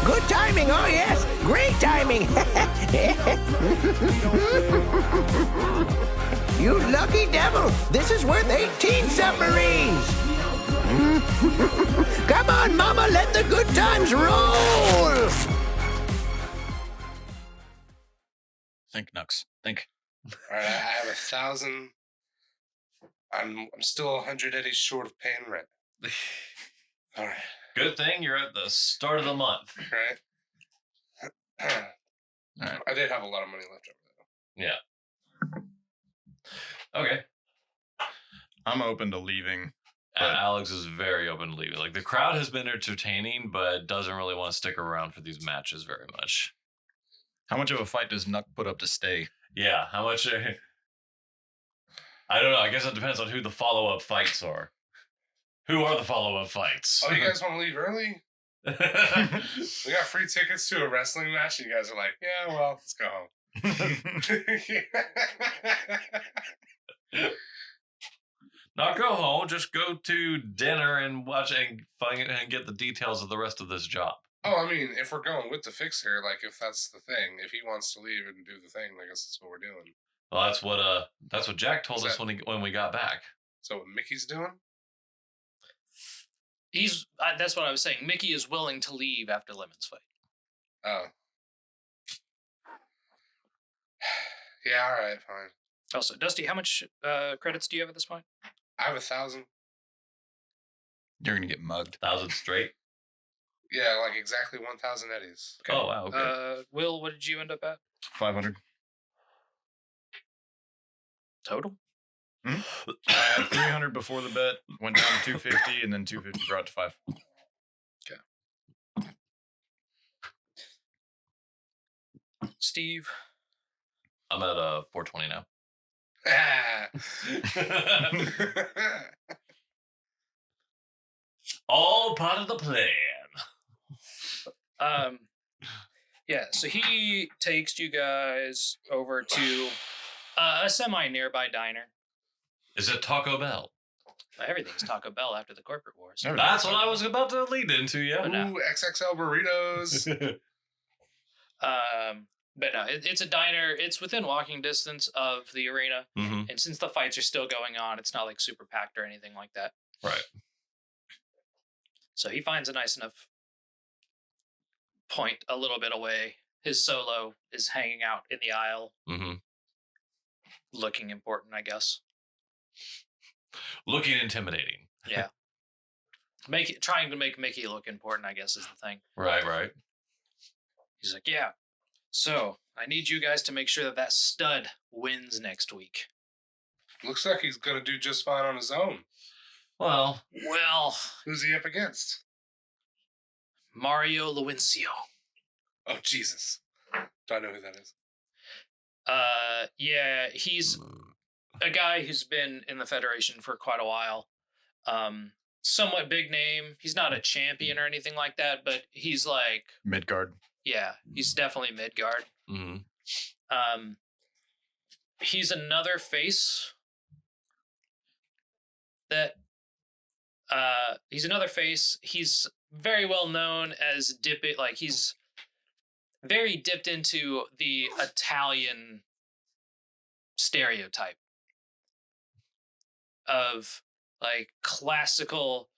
Good timing, oh yes. Great timing. You lucky devil. This is worth 18 submarines. Come on, Mama, let the good times roll. Think, Nux. Think. All right, I have 1,000. I'm still 100 eddies short of paying rent. All right. Good thing you're at the start of the month. Right. All right. I did have a lot of money left over Yeah. Okay. I'm open to leaving. Alex is very open to leaving. Like, the crowd has been entertaining, but doesn't really want to stick around for these matches very much. How much of a fight does Nuck put up to stay? Yeah, how much? I don't know. I guess it depends on who the follow-up fights are. Who are the follow-up fights? Oh, you guys want to leave early? We got free tickets to a wrestling match, and you guys are like, yeah, well, let's go home. Not go home. Just go to dinner and watch and get the details of the rest of this job. Oh, I mean, if we're going with the fixer, like, if that's the thing, if he wants to leave and do the thing, I guess that's what we're doing. Well, that's what Jack told us when we got back. So what Mickey's doing? That's what I was saying. Mickey is willing to leave after Lemon's fight. Oh. Yeah, all right, fine. Also, Dusty, how much credits do you have at this point? I have 1,000. You're going to get mugged. 1,000 straight? Yeah, like exactly 1,000 eddies. Okay. Oh, wow, okay. Will, what did you end up at? 500. Total? Mm-hmm. I had 300 before the bet, went down to 250, and then 250 brought to 5. Okay. Steve? I'm at 420 now. All part of the plan. Yeah, so he takes you guys over to a semi-nearby diner. Is it Taco Bell? Everything's Taco Bell after the corporate wars. That's what I was about to lead into, yeah. Ooh, XXL burritos. But no, it's a diner. It's within walking distance of the arena. Mm-hmm. And since the fights are still going on, it's not like super packed or anything like that. Right. So he finds a nice enough point a little bit away. His solo is hanging out in the aisle. Mm-hmm. Looking important, I guess. Looking intimidating. Yeah. Trying to make Mickey look important, I guess, is the thing. Right. He's like, yeah. So I need you guys to make sure that stud wins next week. Looks like he's gonna do just fine on his own. Well, who's he up against? Mario Lewinsio. Oh, Jesus. Do I know who that is? Yeah, he's a guy who's been in the Federation for quite a while. Somewhat big name. He's not a champion or anything like that, but he's like... Midgard. Yeah, he's definitely Midgard. Mm-hmm. He's another face that... he's another face. He's very well known as he's very dipped into the Italian stereotype of like classical.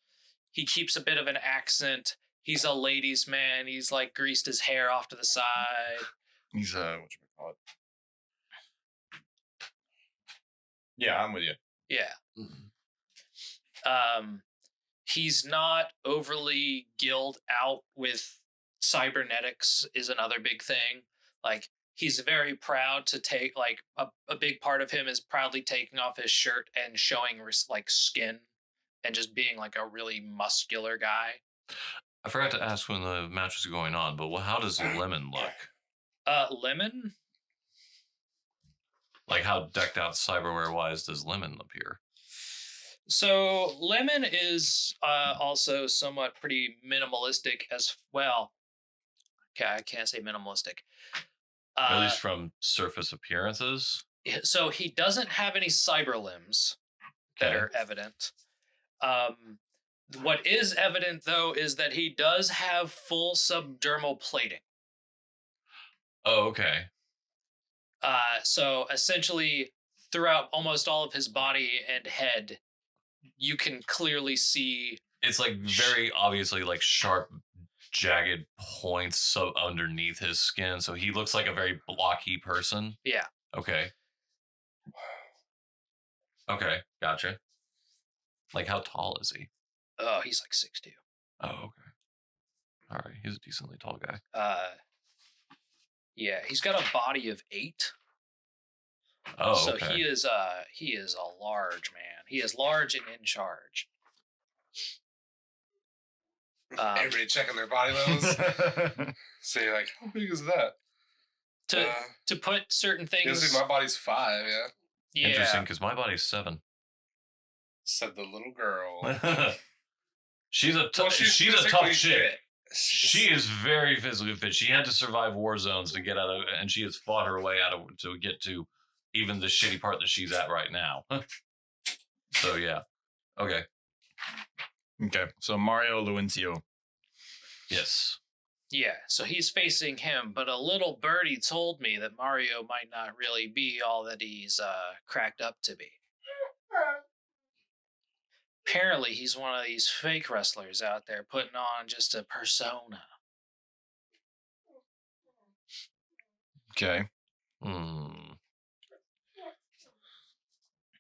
He keeps a bit of an accent. He's a ladies' man. He's like greased his hair off to the side. He's whatchamacallit. Yeah, I'm with you. Yeah. Mm-hmm. He's not overly gilled out with cybernetics is another big thing. Like, he's very proud to take, like, a big part of him is proudly taking off his shirt and showing, like, skin and just being, like, a really muscular guy. I forgot to ask when the match was going on, but how does Lemon look? Lemon? Like, how decked out cyberware-wise does Lemon appear? So, Lemon is also somewhat pretty minimalistic as well. Okay, I can't say minimalistic. At least from surface appearances? So, he doesn't have any cyber limbs that are evident. What is evident, though, is that he does have full subdermal plating. Oh, okay. So essentially, throughout almost all of his body and head, you can clearly see. It's like very obviously like sharp, jagged points so underneath his skin. So he looks like a very blocky person. Yeah. Okay. Okay, gotcha. Like, how tall is he? Oh, he's like 6'2". Oh, okay. All right, he's a decently tall guy. Yeah, he's got a body of 8. Oh, so okay. he is a large man. He is large and in charge. Everybody checking their body levels. So you're like, how big is that? To put certain You things. see, my body's 5. Yeah. Yeah. Interesting, because my body's 7. Said the little girl. she's a Well, she's a tough physically chick. fit. She is very physically fit. She had to survive war zones to get out of, and she has fought her way out of to get to even the shitty part that she's at right now. So yeah, okay, Okay, so Mario Luencio. yes. Yeah, so he's facing him, but a little birdie told me that Mario might not really be all that he's cracked up to be. Apparently, he's one of these fake wrestlers out there putting on just a persona. Okay.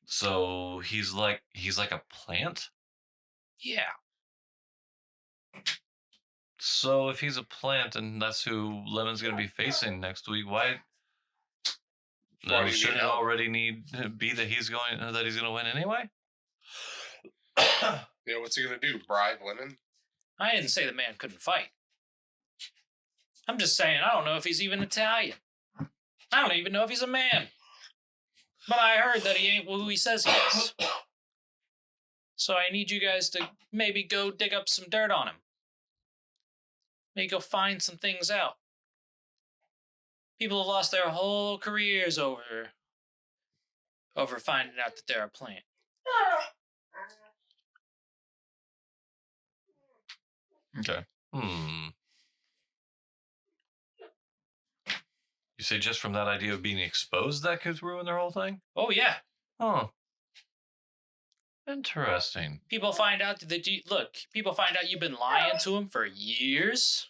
So he's like a plant. Yeah. So if he's a plant and that's who Lemon's going to be facing next week, why? Why do you Shouldn't need it help? already be that he's going to win anyway? Yeah, what's he gonna do? Bribe Lemon? I didn't say the man couldn't fight. I'm just saying, I don't know if he's even Italian. I don't even know if he's a man. But I heard that he ain't who he says he is. So I need you guys to maybe go dig up some dirt on him. Maybe go find some things out. People have lost their whole careers over finding out that they're a plant. Okay. You say just from that idea of being exposed that could ruin their whole thing? Oh yeah. Oh. Interesting. People find out people find out you've been lying to them for years.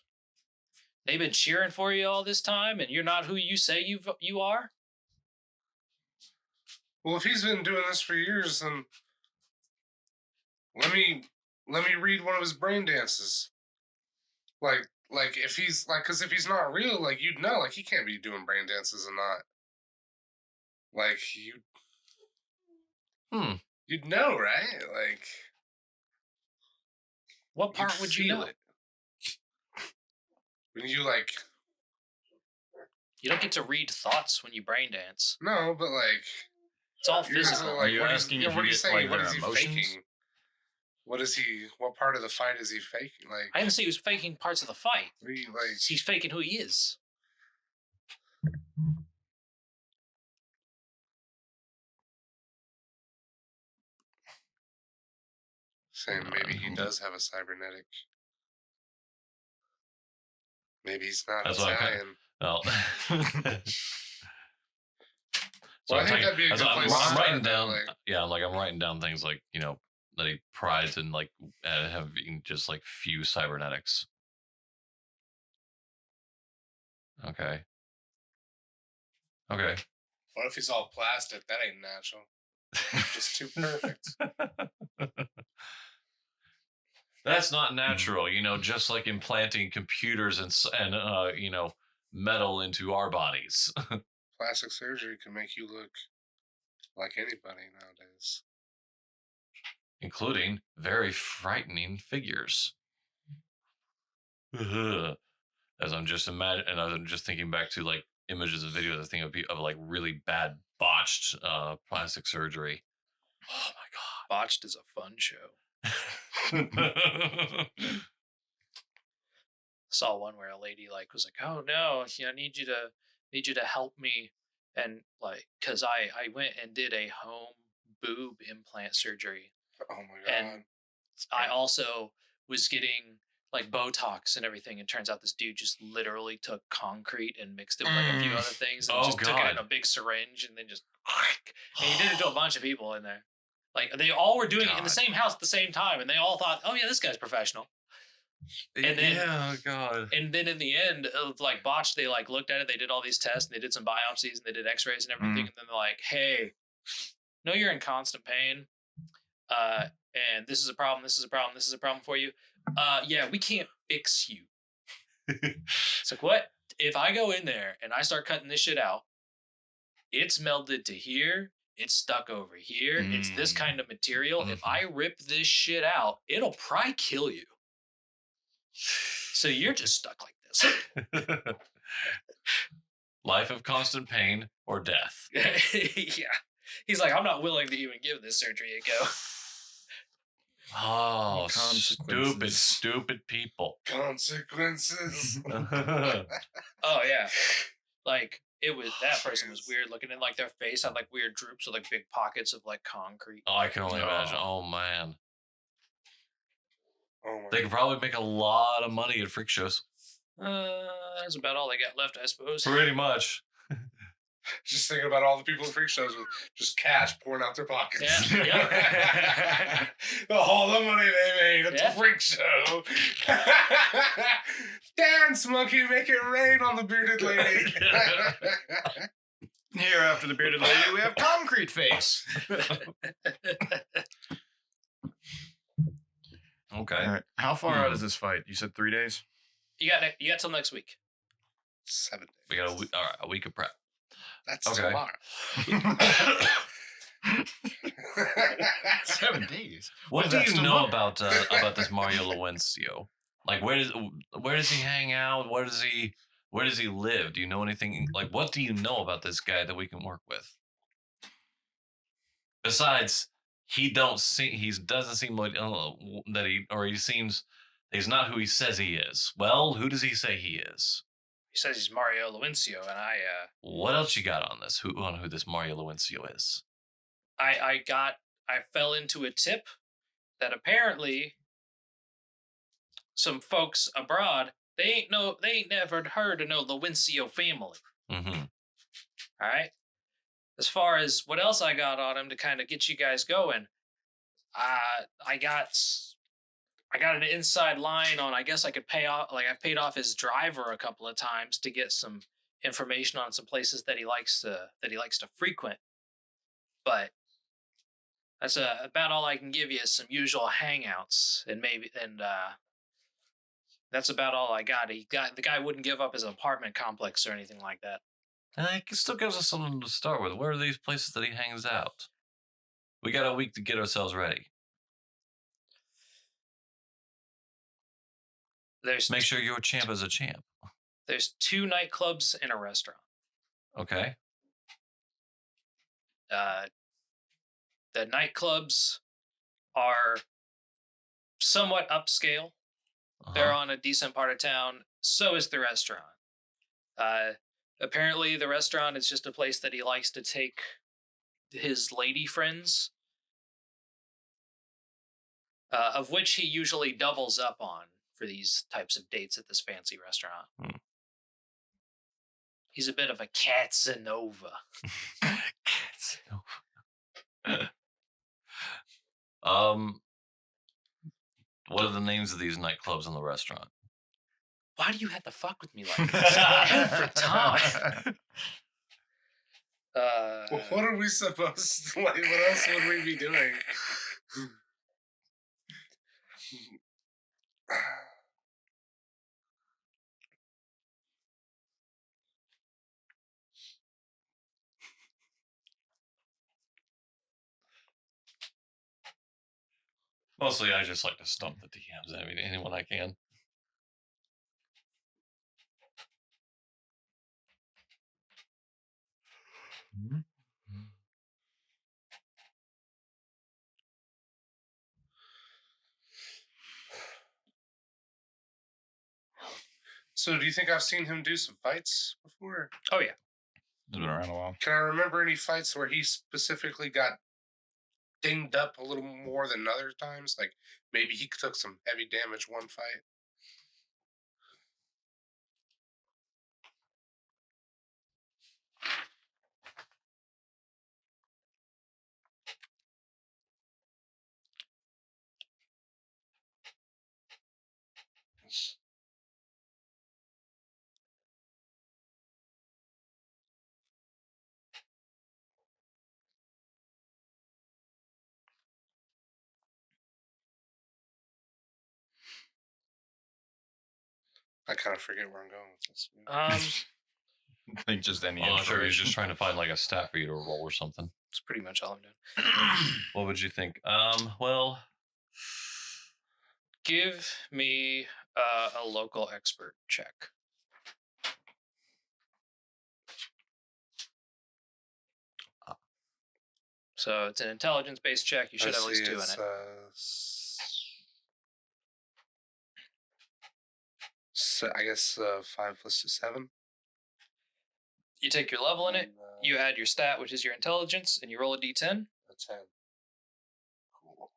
They've been cheering for you all this time, and you're not who you say you are. Well, if he's been doing this for years, then let me read one of his brain dances. Like if he's like, because if he's not real, like you'd know, like he can't be doing brain dances and not like you'd know, right? Like, What part would you feel know? it when you like. You don't get to read thoughts when you brain dance. No, but like It's all you're just physical. like, Are you what asking is, if what you are you get, saying? like, What their is he emotions? faking? What is he? What part of the fight is he faking? Like, I didn't say he was faking parts of the fight. like He's faking who he is. saying maybe he does have a cybernetic. Maybe he's not That's what I'm Italian. Well. So Well, I think that'd be a good place to I'm start, writing though, down, like- I'm writing down things like, that he prides in, like, having just like few cybernetics. Okay. Okay. What if he's all plastic? That ain't natural. Just too perfect. That's not natural, just like implanting computers and metal into our bodies. Plastic surgery can make you look like anybody nowadays. Including very frightening figures. As I'm just thinking back to like images and videos, I think of like really bad botched plastic surgery. Oh my god! Botched is a fun show. Saw one where a lady was like, "Oh no, I need you to help me," and because I went and did a home boob implant surgery. Oh my god! And I also was getting like Botox and everything, and turns out this dude just literally took concrete and mixed it with like a few other things, and Oh, just took it in God. a big syringe, and then just and he did it to a bunch of people in there. Like they all were doing it in the God. same house at the same time, and they all thought, "Oh yeah, this guy's professional." And then- yeah, God. And then in the end of like botched, they like looked at it, they did all these tests, and they did some biopsies, and they did X-rays and everything, and then they're like, "Hey, no, you're in constant pain, and this is a problem. This is a problem. This is a problem for you. Yeah, we can't fix you." It's like, what? If I go in there and I start cutting this shit out, it's melded to here. It's stuck over here. It's this kind of material. If I rip this shit out, it'll probably kill you. So you're just stuck like this. Life of constant pain or death. Yeah. He's like, I'm not willing to even give this surgery a go. Oh, Consequences. stupid people. Consequences. Oh yeah. Like that person was weird looking, and like their face had like weird droops with like big pockets of like concrete. Oh, I can only imagine. Oh, man. Oh my They could probably make a lot of money at freak shows. That's about all they got left, I suppose. Pretty much. Just thinking about all the people in freak shows with just cash pouring out their pockets. Yeah, All the money they made at Yeah. the freak show. Dance, monkey, make it rain on the bearded lady. Here, after the bearded lady, we have concrete face. Okay. All right. How far out is this fight? You said 3 days? You got till next week. 7 days. We got a week of prep. That's Okay. tomorrow. 7 days. What is do that, you still know month? about this Mario Lewencio? Like, where does he hang out? Where does he live? Do you know anything? Like, what do you know about this guy that we can work with? Besides, he doesn't seem like he seems he's not who he says he is. Well, who does he say he is? He says he's Mario Lewencio, and What else you got on this? Who this Mario Lewencio is? I fell into a tip that apparently some folks abroad, they ain't never heard of no Lewencio family. Mm-hmm. All right. As far as what else I got on him to kind of get you guys going, I got an inside line on. I guess I could pay off. Like I've paid off his driver a couple of times to get some information on some places that he likes to frequent. But that's about all I can give you is some usual hangouts, and that's about all I got. The guy wouldn't give up his apartment complex or anything like that. He still gives us something to start with. Where are these places that he hangs out? We got a week to get ourselves ready. Make sure your champ is a champ. There's 2 nightclubs and a restaurant. Okay. The nightclubs are somewhat upscale. They're on a decent part of town. So is the restaurant. Apparently, the restaurant is just a place that he likes to take his lady friends, of which he usually doubles up on for these types of dates at this fancy restaurant. He's a bit of a Casanova. What are the names of these nightclubs in the restaurant? Why do you have to fuck with me like this every time? What are we supposed to, like, what else would we be doing? Mostly, I just like to stump the DMs. I mean, anyone I can. So, do you think I've seen him do some fights before? Oh yeah. It's been around a while. Can I remember any fights where he specifically got dinged up a little more than other times? Like maybe he took some heavy damage one fight. I kind of forget where I'm going with this. I think just any I'm not sure. He's information. just trying to find like a stat for you to roll or something. That's pretty much all I'm doing. What would you think? Well, Give me a local expert check. So it's an intelligence-based check. You should have at least 2 in it. So I guess 5 plus 2, 7. You take your level in it. You add your stat, which is your intelligence, and you roll a d10. A 10. Cool.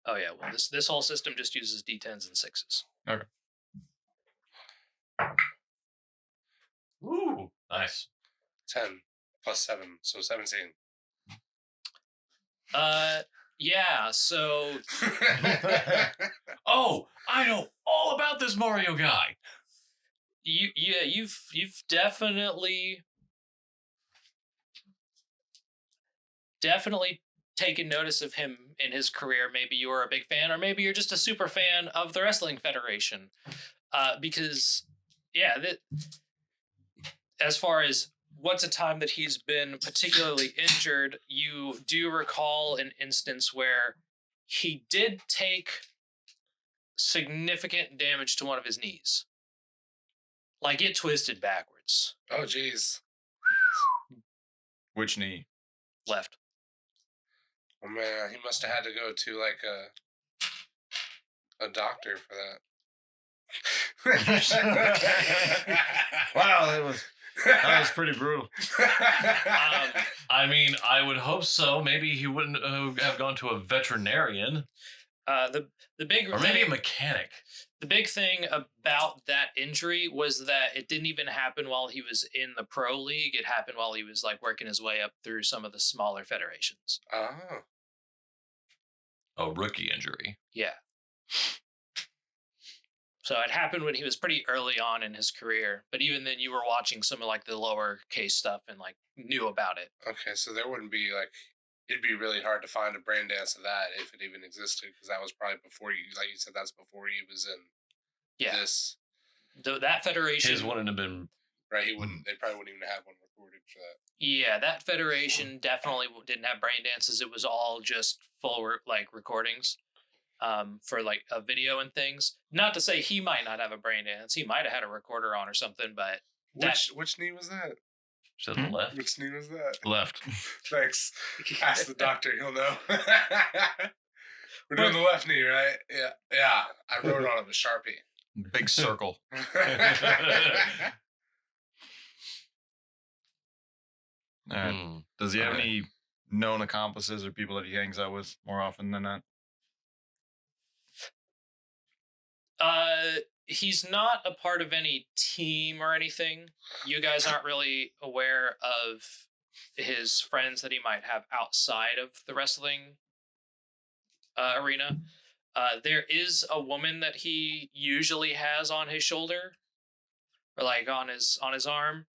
Oh yeah, well this whole system just uses d10s and 6s. Okay. ooh, nice. 10 plus 7, so 17. Yeah, so Oh, I know all about this Mario guy. you've definitely taken notice of him in his career. Maybe you were a big fan, or maybe you're just a super fan of the Wrestling Federation. Because as far as what's a time that he's been particularly injured, you do recall an instance where he did take significant damage to one of his knees. Like it twisted backwards. Oh, jeez. Which knee? Left. Oh, man, he must have had to go to, like, a doctor for that. Wow, that was pretty brutal. I mean, I would hope so. Maybe he wouldn't have gone to a veterinarian. The big Or maybe a mechanic. The big thing about that injury was that it didn't even happen while he was in the pro league. It happened while he was like working his way up through some of the smaller federations. Oh. A rookie injury. Yeah. So it happened when he was pretty early on in his career, but even then you were watching some of like the lower case stuff and like knew about it. Okay, so there wouldn't be like, it'd be really hard to find a brain dance of that if it even existed, because that was probably before you, like you said, that's before he was in this. That federation. His wouldn't have been. Right, he wouldn't. They probably wouldn't even have one recorded for that. Yeah, that federation definitely didn't have brain dances. It was all just full like recordings, for like a video and things. Not to say he might not have a brain dance. He might have had a recorder on or something, but Which knee was that? To the left. Which knee was that? Left. Thanks. Ask the doctor; he'll know. We're doing the left knee, right? Yeah. I wrote on it with Sharpie. Big circle. All right. Does he have any known accomplices or people that he hangs out with more often than not? He's not a part of any team or anything. You guys aren't really aware of his friends that he might have outside of the wrestling arena. There is a woman that he usually has on his shoulder, or like on his arm.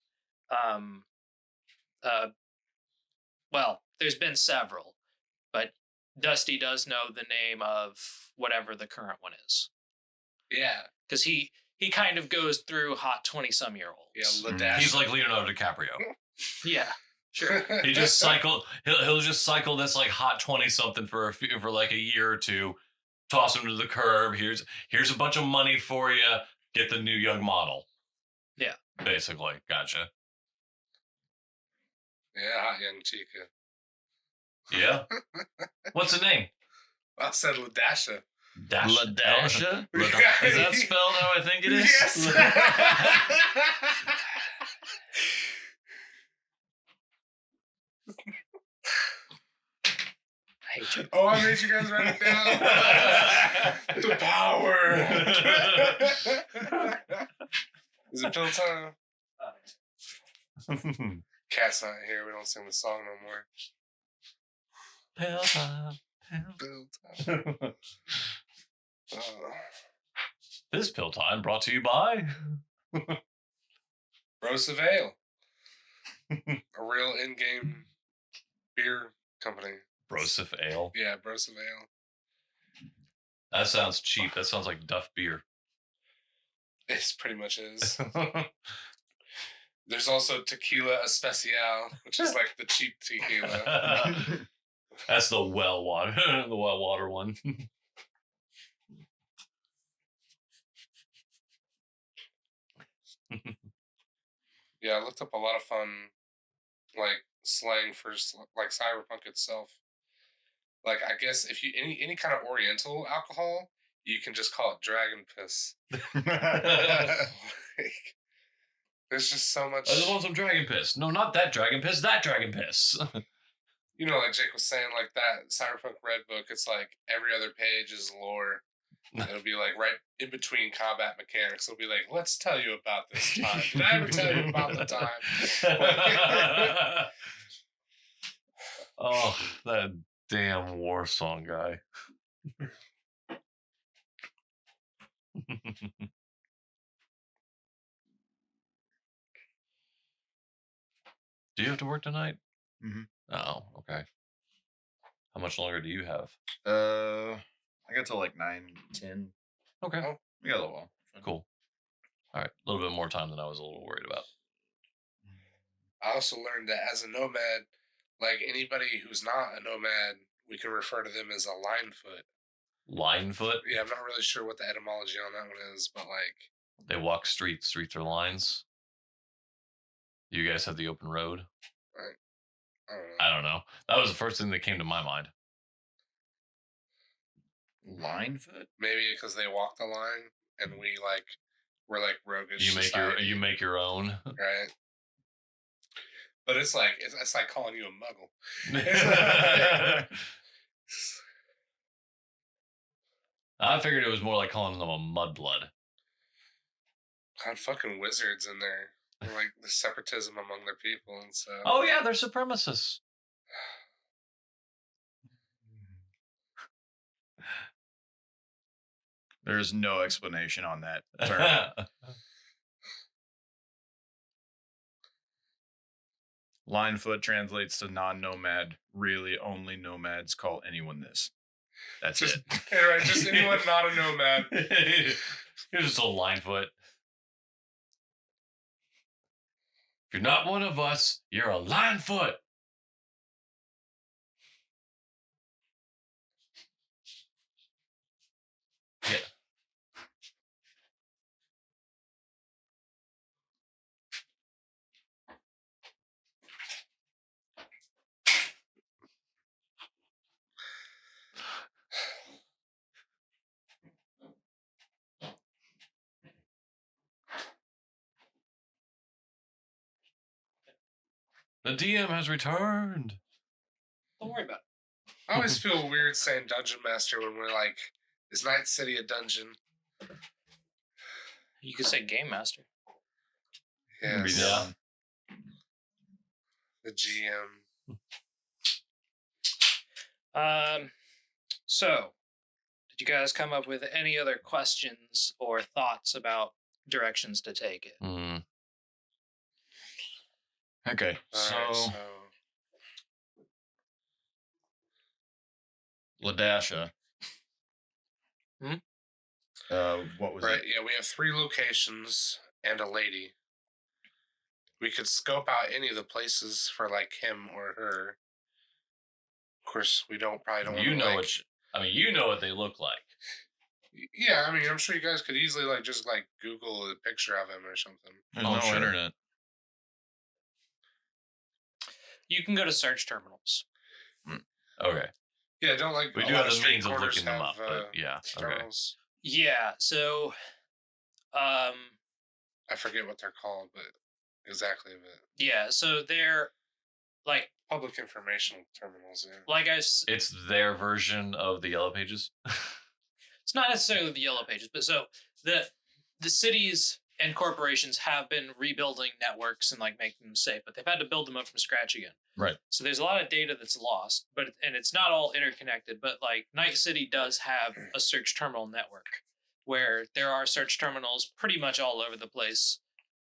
Well, there's been several, but Dusty does know the name of whatever the current one is. Yeah. Because he kind of goes through hot 20-some-year-olds. Yeah, Ladash. He's like Leonardo DiCaprio. Yeah, sure. He just he'll just cycle this like hot 20-something for like a year or two, toss him to the curb. Here's a bunch of money for you. Get the new young model. Yeah. Basically. Gotcha. Yeah, hot young chica. Yeah. What's the name? I said Ladasha. Ladasha? Is that spelled how I think it is? Yes. Oh, I made you guys write it down. The power. Is it pill time? Cat's not here. We don't sing the song no more. Pill time. Pill time. This pill time brought to you by Broseph Ale. A real in-game beer company. Broseph Ale. Yeah, Broseph Ale. That sounds cheap. That sounds like Duff beer. It pretty much is. There's also Tequila Especial, which is like the cheap tequila. That's the well water, the well water one. Yeah, I looked up a lot of fun, like slang for like cyberpunk itself. Like, I guess if you any kind of Oriental alcohol, you can just call it dragon piss. Like, there's just so much. I just want some dragon piss. No, not that dragon piss. That dragon piss. You know, like Jake was saying, like that Cyberpunk Red book. It's like every other page is lore. It'll be like right in between combat mechanics. It'll be like, let's tell you about this time. Did I ever tell you about the time? Oh, that damn war song guy. Do you have to work tonight? Mm-hmm. Oh, okay. How much longer do you have? I got till like 9:10. Okay. Oh. We got a little while. Cool. All right. A little bit more time than I was a little worried about. I also learned that as a nomad, like anybody who's not a nomad, we can refer to them as a linefoot. Linefoot? Yeah, I'm not really sure what the etymology on that one is, but like, They walk streets. Streets are lines. You guys have the open road. I don't know. I don't know. That was the first thing that came to my mind. Linefoot? Maybe because they walk the line and we're like roguish. You make society, you make your own. right. But it's like calling you a muggle. I figured it was more like calling them a mudblood. God, fucking wizards in there. They're like the separatism among their people and stuff. Oh yeah, they're supremacists. There's no explanation on that term. Linefoot translates to non-nomad. Really, only nomads call anyone this. That's just, it. Yeah, right, just anyone not a nomad. You're just a linefoot. If you're not one of us, you're a linefoot. Yeah. The DM has returned. Don't worry about it. I always feel weird saying dungeon master when we're like, is Night City a dungeon? You could say game master. Yes. Yeah. The GM. So, did you guys come up with any other questions or thoughts about directions to take it? Mm. Okay, Alright, Ladasha. Hmm? What was right, it? yeah, we have 3 locations and a lady. We could scope out any of the places for like him or her. Of course, we probably don't. You wanna, know like, what? You know what they look like. Yeah, I mean, I'm sure you guys could easily like just like Google a picture of him or something. There's Oh, no sure. internet. You can go to search terminals. Okay. Yeah, don't like. We a do lot have the street means of corners looking them have, up, but yeah. Okay. terminals. Yeah, so I forget what they're called, but exactly. But yeah, so they're like Public information terminals. Yeah. like It's their version of the Yellow Pages. it's not necessarily the Yellow Pages, but so the cities and corporations have been rebuilding networks and like making them safe, but they've had to build them up from scratch again. Right. So there's a lot of data that's lost, and it's not all interconnected. But like Night City does have a search terminal network where there are search terminals pretty much all over the place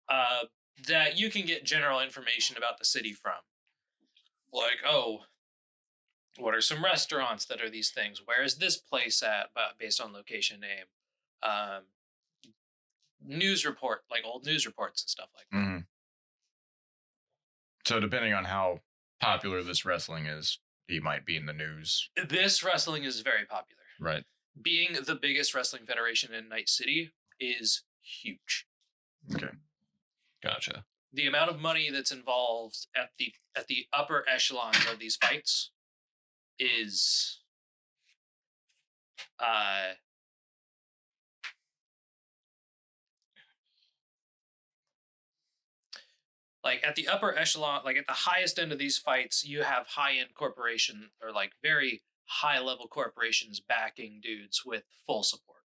that you can get general information about the city from. Like, oh, what are some restaurants that are these things? Where is this place at? Based on location name. News report, like old news reports and stuff like that. Mm-hmm. So depending on how popular this wrestling is, he might be in the news. This wrestling is very popular. Right. Being the biggest wrestling federation in Night City is huge. Okay. Gotcha. The amount of money that's involved at the upper echelon of these fights is like at the upper echelon, like at the highest end of these fights, you have high-end corporation or like very high-level corporations backing dudes with full support.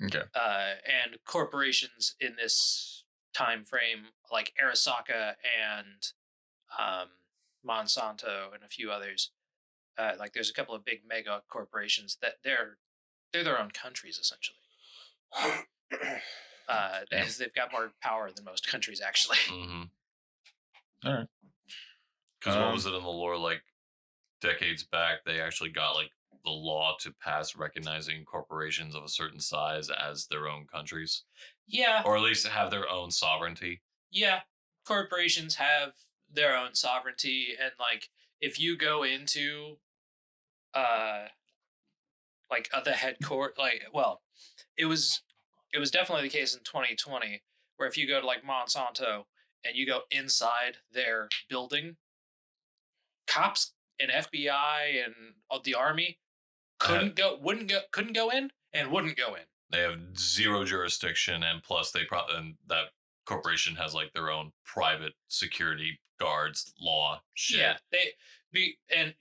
Okay. And corporations in this time frame, like Arasaka and Monsanto and a few others, like there's a couple of big mega corporations that they're their own countries essentially. They've got more power than most countries actually. Mm-hmm. All right. Because what was it in the lore? Like decades back, they actually got like the law to pass recognizing corporations of a certain size as their own countries. Yeah. Or at least have their own sovereignty. Yeah. Corporations have their own sovereignty, and like if you go into like the headquarters, like, well, it was definitely the case in 2020 where if you go to like Monsanto and you go inside their building, cops and FBI and the army couldn't go in and wouldn't go in. They have zero jurisdiction, and plus and that corporation has like their own private security guards, law shit.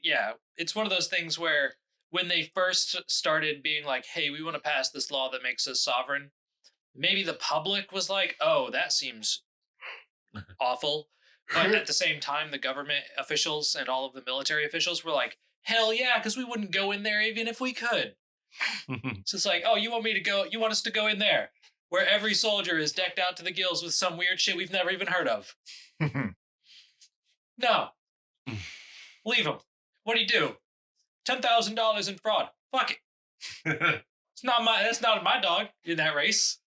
Yeah, it's one of those things where when they first started being like, hey, we want to pass this law that makes us sovereign, maybe the public was like, oh, that seems awful. But at the same time, the government officials and all of the military officials were like, hell yeah, because we wouldn't go in there even if we could. So it's like, oh, you want us to go in there where every soldier is decked out to the gills with some weird shit we've never even heard of. No. Leave them. What do you do? $10,000 in fraud. Fuck it. That's not my dog in that race.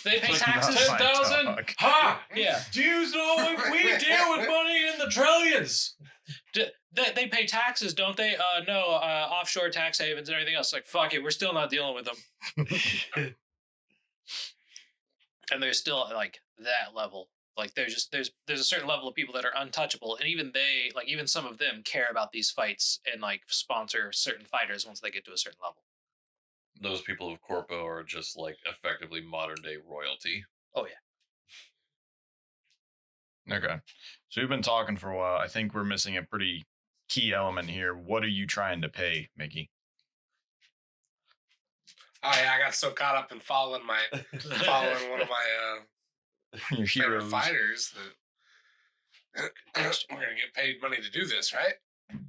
They pay taxes. 10,000? Ha! Yeah. Do you know we deal with money in the trillions? They pay taxes, don't they? No, offshore tax havens and everything else. Like, fuck it, we're still not dealing with them. And there's still like that level. Like there's a certain level of people that are untouchable, and even some of them care about these fights and like sponsor certain fighters once they get to a certain level. Those people of Corpo are just like effectively modern day royalty. Oh yeah. Okay. So we've been talking for a while. I think we're missing a pretty key element here. What are you trying to pay, Mickey? Oh yeah, I got so caught up in following one of my Your favorite heroes. fighters that we're gonna get paid money to do this, right?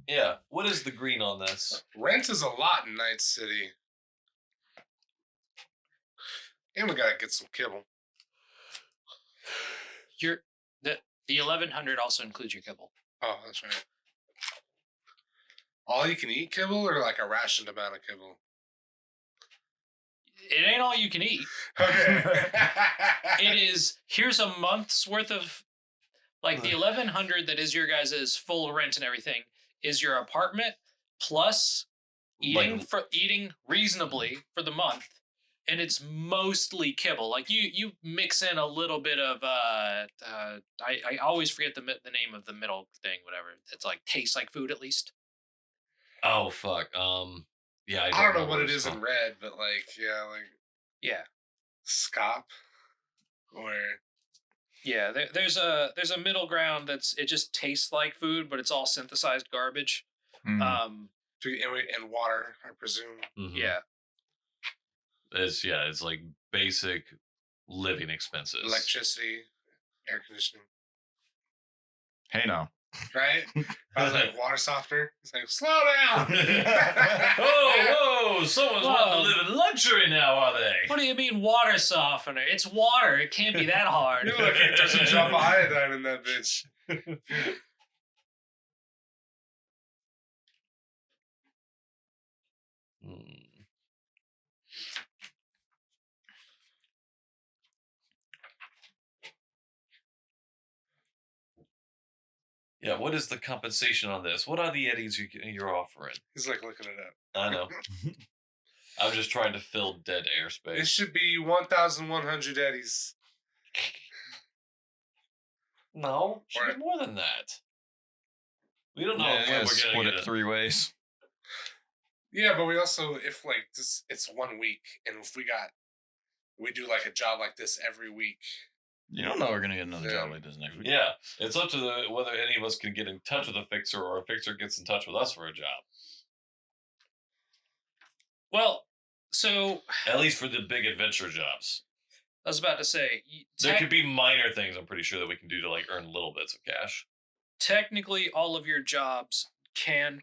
Yeah. What is the green on this? Rent is a lot in Night City. And we gotta get some kibble. The 1100 also includes your kibble. Oh, that's right. All you can eat kibble or like a rationed amount of kibble? It ain't all you can eat. Okay. It is, here's a month's worth of, like the 1100 that is your guys' full rent and everything is your apartment plus eating reasonably for the month. And it's mostly kibble. Like you mix in a little bit of I always forget the name of the middle thing, whatever. It's like tastes like food at least. Oh fuck. Yeah, I don't know what it is in red, but like yeah, scop or Yeah, there's a middle ground it just tastes like food, but it's all synthesized garbage. Mm. And water, I presume. Mhm. Yeah. It's like basic living expenses. Electricity, air conditioning. Hey, now. Right? I was like, water softener. It's like, slow down. Whoa, someone's wanting to live in luxury now, are they? What do you mean water softener? It's water. It can't be that hard. You look like there's a drop of iodine in that bitch. Yeah, what is the compensation on this? What are the eddies you're offering? He's like looking it up. I know. I'm just trying to fill dead airspace. It should be 1,100 eddies. No, should be more than that. We don't know when we're going to split get it 3 ways. Yeah, but we also, if like this, it's 1 week, and if we do like a job like this every week. You don't know we're going to get another job like this next week. Yeah, it's up to whether any of us can get in touch with a fixer or a fixer gets in touch with us for a job. Well, so at least for the big adventure jobs. I was about to say there could be minor things I'm pretty sure that we can do to like earn little bits of cash. Technically, all of your jobs can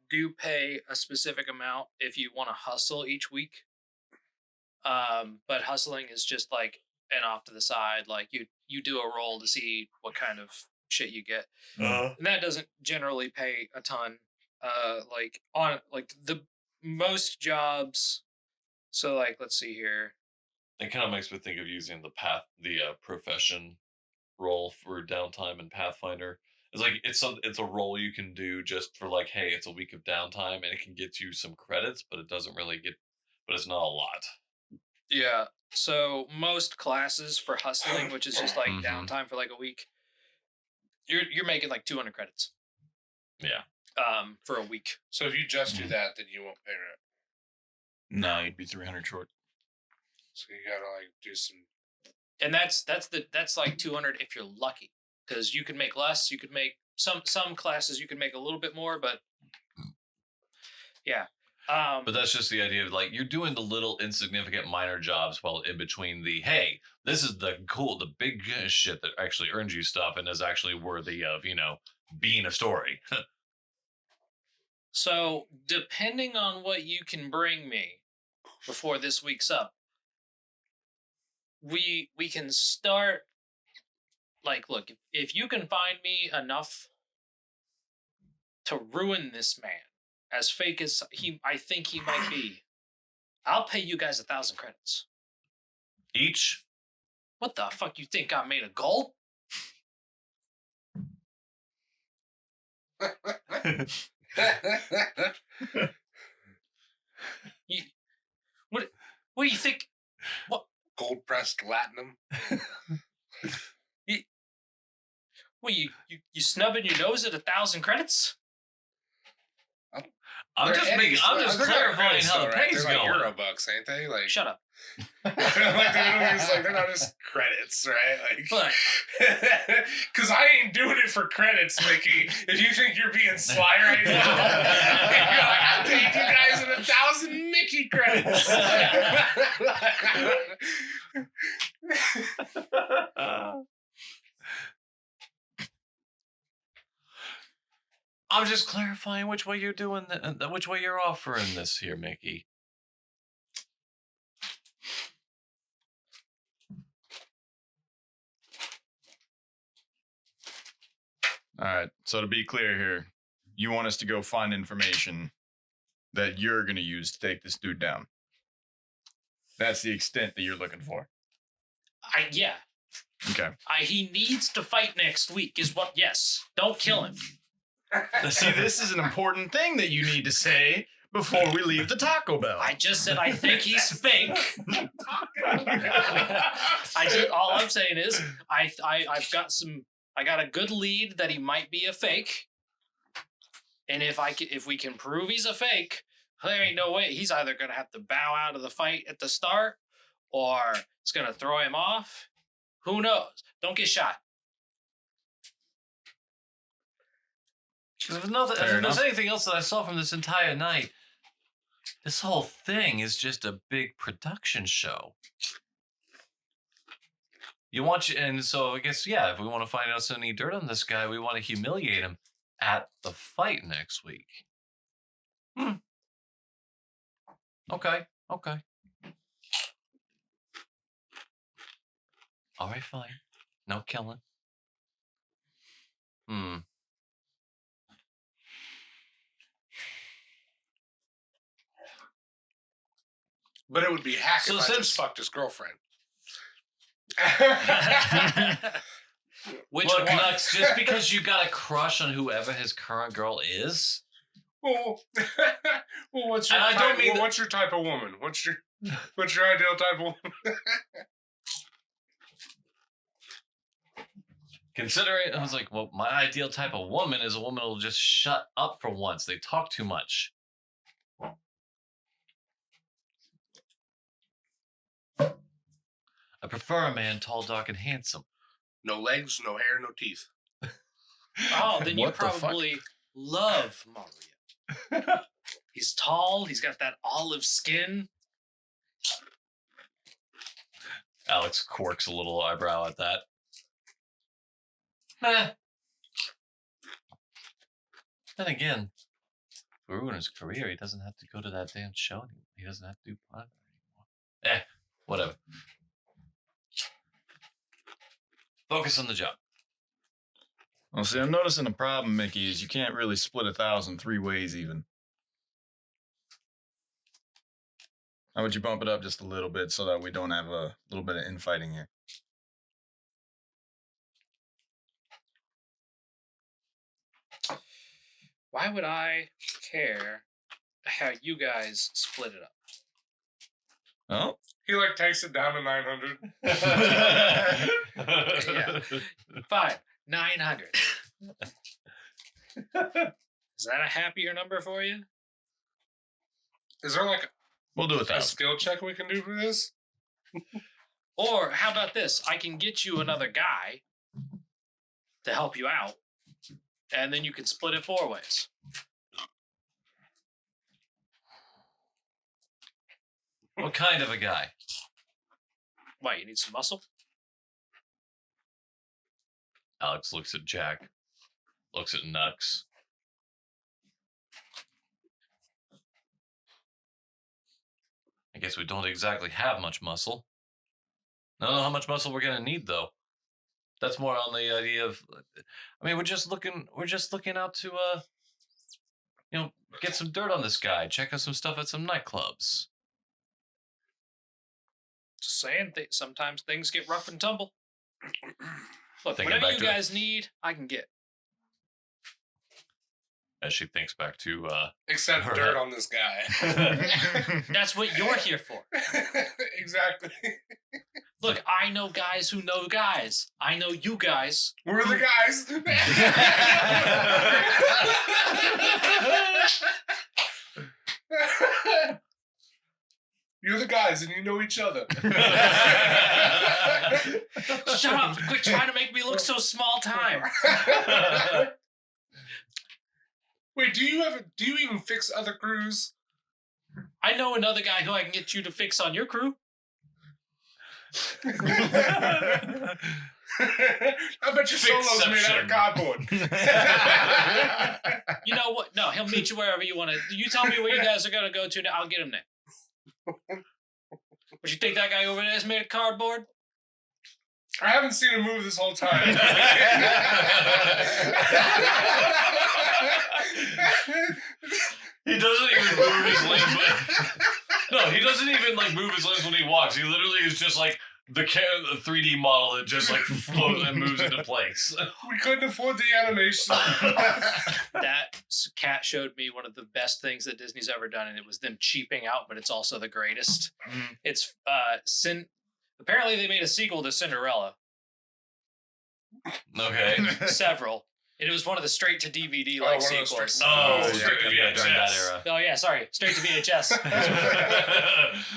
do pay a specific amount if you want to hustle each week. But hustling is just like an off to the side. Like you do a roll to see what kind of shit you get. And that doesn't generally pay a ton. The most jobs. So like, let's see here. It kind of makes me think of using the profession role for downtime in Pathfinder. It's like it's a role you can do just for like, hey, it's a week of downtime and it can get you some credits, but it doesn't really but it's not a lot. Yeah. So most classes for hustling, which is just like downtime for like a week, you're making like 200 credits. Yeah. For a week. So if you just do that, then you won't pay rent. No, you'd be 300 short. So you gotta like do some. And that's like 200 if you're lucky, because you can make less. You could make some classes you can make a little bit more, but yeah. But that's just the idea of like you're doing the little insignificant minor jobs while in between hey, this is the big shit that actually earns you stuff and is actually worthy of, being a story. So depending on what you can bring me before this week's up, we can start. Like, look, if you can find me enough to ruin this man, as fake as I think he might be, I'll pay you guys 1,000 credits. Each? What the fuck you think I'm made of gold? What do you think? What? Gold pressed latinum? You snubbing your nose at 1,000 credits? I'm just clarifying how the pay's going. going. They're like Eurobucks, ain't they? Like, shut up. they're not just credits, right? Like, because I ain't doing it for credits, Mickey. If you think you're being sly right now, I paid you guys 1,000 Mickey credits. I'm just clarifying which way you're doing which way you're offering this here, Mickey. All right. So to be clear here, you want us to go find information that you're going to use to take this dude down. That's the extent that you're looking for. Yeah. Okay. He needs to fight next week yes. Don't kill him. See, this is an important thing that you need to say before we leave the Taco Bell. I just said I think he's fake. All I'm saying is I got a good lead that he might be a fake. And if we can prove he's a fake, there ain't no way. He's either going to have to bow out of the fight at the start or it's going to throw him off. Who knows? Don't get shot. If Fair there's enough. anything else that I saw from this entire night, this whole thing is just a big production show. And so I guess, yeah, if we want to find out any dirt on this guy, we want to humiliate him at the fight next week. Okay. All right, fine. No killing. But it would be hack So if I since- just fucked his girlfriend. Which Look, one? Nux, just because you got a crush on whoever his current girl is, Well, what's your And I type? don't mean Well, that- what's your type of woman? What's your ideal type of woman? considering, I was like, well, my ideal type of woman is a woman who'll just shut up for once. They talk too much. I prefer a man tall, dark, and handsome. No legs, no hair, no teeth. Oh, then you What the fuck? probably love Mario. He's tall. He's got that olive skin. Alex quirks a little eyebrow at that. Meh. Then again, to ruin his career, he doesn't have to go to that damn show anymore. He doesn't have to do part anymore. Whatever. Focus on the job. Well, see, I'm noticing the problem, Mickey, is you can't really split 1,000 3 ways even. How would you bump it up just a little bit so that we don't have a little bit of infighting here? Why would I care how you guys split it up? Oh, He like takes it down to 900. Yeah. Fine, 900. Is that a happier number for you? Is there like we'll do a 1,000. skill check we can do for this? Or how about this? I can get you another guy to help you out, and then you can split it 4 ways. What kind of a guy? Why, you need some muscle? Alex looks at Jack, looks at Nux. I guess we don't exactly have much muscle. I don't know how much muscle we're gonna need though. That's more on the idea of, I mean, we're just looking out to get some dirt on this guy, check out some stuff at some nightclubs. Just saying, sometimes things get rough and tumble. Look, Thinking whatever back you to- guys need, I can get. As she thinks back to Except Her dirt head. on this guy. That's what you're here for. Exactly. Look, I know guys who know guys. I know you guys. We're the guys. You're the guys and you know each other. Shut up! Quit trying to make me look so small time. Wait, do you even fix other crews? I know another guy who I can get you to fix on your crew. I bet your solo's made out of cardboard. You know what? No, he'll meet you wherever you want to. You tell me where you guys are going to go to. I'll get him there. Would you think that guy over there is made of cardboard? I haven't seen him move this whole time. he doesn't even move his limbs. No, he doesn't even like move his limbs when he walks. He literally is just like the 3D model that just like floats and moves into place. We couldn't afford the animation. That cat showed me one of the best things that Disney's ever done, and it was them cheaping out, but it's also the greatest. It's apparently they made a sequel to Cinderella. Okay. Several. And it was one of the straight to DVD one like of those sequels. straight- Oh, straight to yeah, during that VHS. era. Oh yeah, sorry, straight to VHS.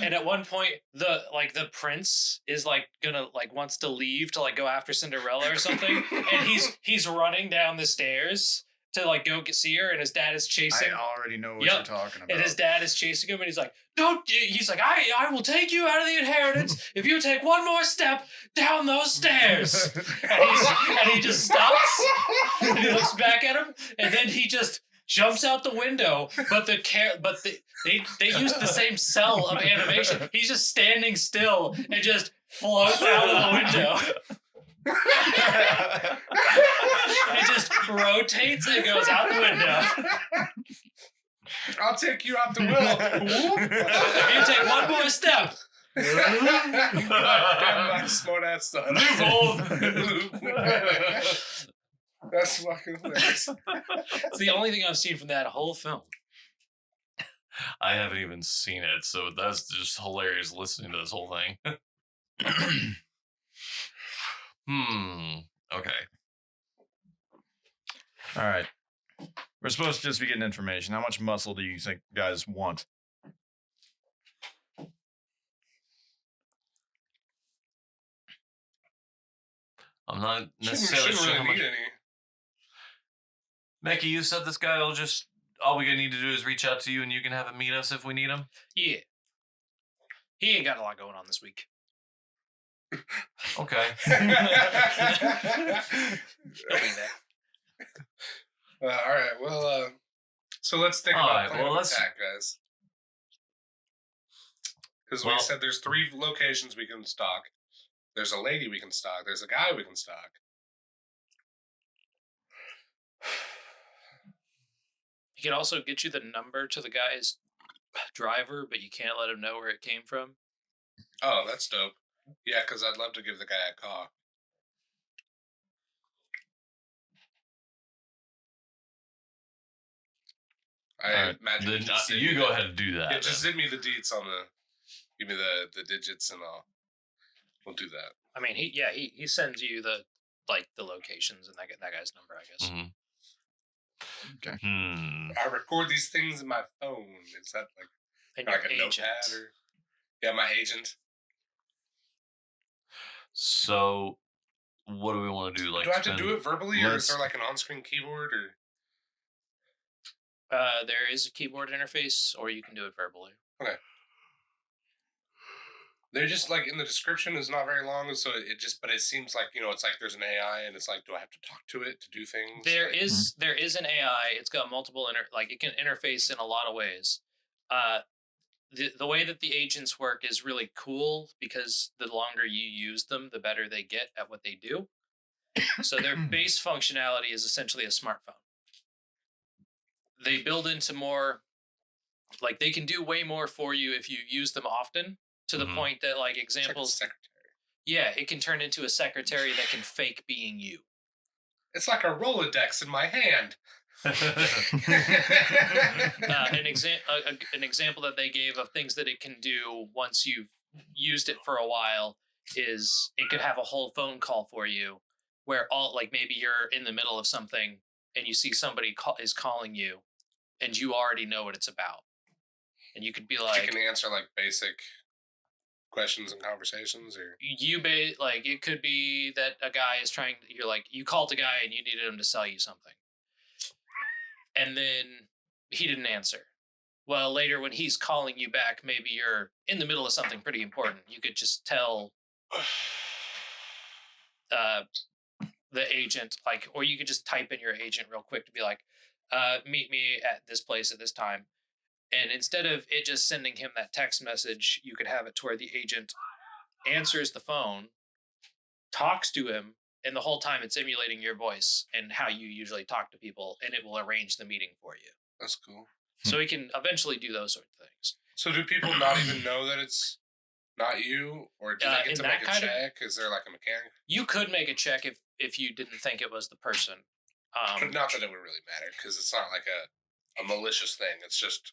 And at one point, the prince is like gonna like wants to leave to like go after Cinderella or something, and he's running down the stairs to like go see her, and his dad is chasing. I already know what Yep. you're talking about. And his dad is chasing him, and he's like, "Don't!" He's like, "I will take you out of the inheritance if you take one more step down those stairs." And he just stops, and he looks back at him, and then he just jumps out the window. But they used the same cell of animation. He's just standing still and just floats out of the window. It just rotates and goes out the window. I'll take you out the will. If you take one more step. Damn, my smart ass son. That's fucking hilarious. It's the only thing I've seen from that whole film. I haven't even seen it, so that's just hilarious listening to this whole thing. Okay. All right. We're supposed to just be getting information. How much muscle do you think guys want? I'm not necessarily Shouldn't sure how really much. need any. Mickey, you said this guy will just. All we gonna need to do is reach out to you, and you can have him meet us if we need him. Yeah. He ain't got a lot going on this week. Okay. He'll be there. All right. Well, so let's think All about right, plan well, of let's- attack, guys. Because we Well- said there's 3 locations we can stalk. There's a lady we can stalk. There's a guy we can stalk. He can also get you the number to the guy's driver, but you can't let him know where it came from. Oh, that's dope. Yeah, because I'd love to give the guy a call. I Alright, imagine Then, he just sent you me go the- ahead and do that. Yeah, just then. send me the deets on the. Give me the digits and we'll do that. I mean, he sends you the locations and that guy's number, I guess. Mhm. Okay. I record these things in my phone. Is that And like your a agent. notepad or? Yeah, my agent. So, what do we want to do? Like, Do I have to spend- do it verbally, or is let's- there like an on-screen keyboard, or? There is a keyboard interface, or you can do it verbally. They're just like in the description is not very long, so but it seems like it's like there's an AI, and it's like, do I have to talk to it to do things? There Like, is an AI. It's got multiple it can interface in a lot of ways. The way that the agents work is really cool because the longer you use them, the better they get at what they do. So their base functionality is essentially a smartphone. They build into more, like they can do way more for you if you use them often, to the Mhm. point that like it's like a examples, secretary. yeah, it can turn into a secretary that can fake being you. It's like a Rolodex in my hand. An example that they gave of things that it can do once you've used it for a while is it could have a whole phone call for you where maybe you're in the middle of something and you see somebody is calling you and you already know what it's about, and you could be It like, can answer like basic questions and conversations, or it could be that a guy is trying, you called a guy and you needed him to sell you something, and then he didn't answer. Well, later when he's calling you back, maybe you're in the middle of something pretty important. You could just tell the agent, or you could just type in your agent real quick to be like, meet me at this place at this time. And instead of it just sending him that text message, you could have it to where the agent answers the phone, talks to him, and the whole time it's emulating your voice and how you usually talk to people, and it will arrange the meeting for you. that's cool. So he can eventually do those sorts of things. So do people not even know that it's not you, or do they in get to that make a kind of- check? Is there like a mechanic? You could make a check if you didn't think it was the person. But not that it would really matter, because it's not like a malicious thing. It's just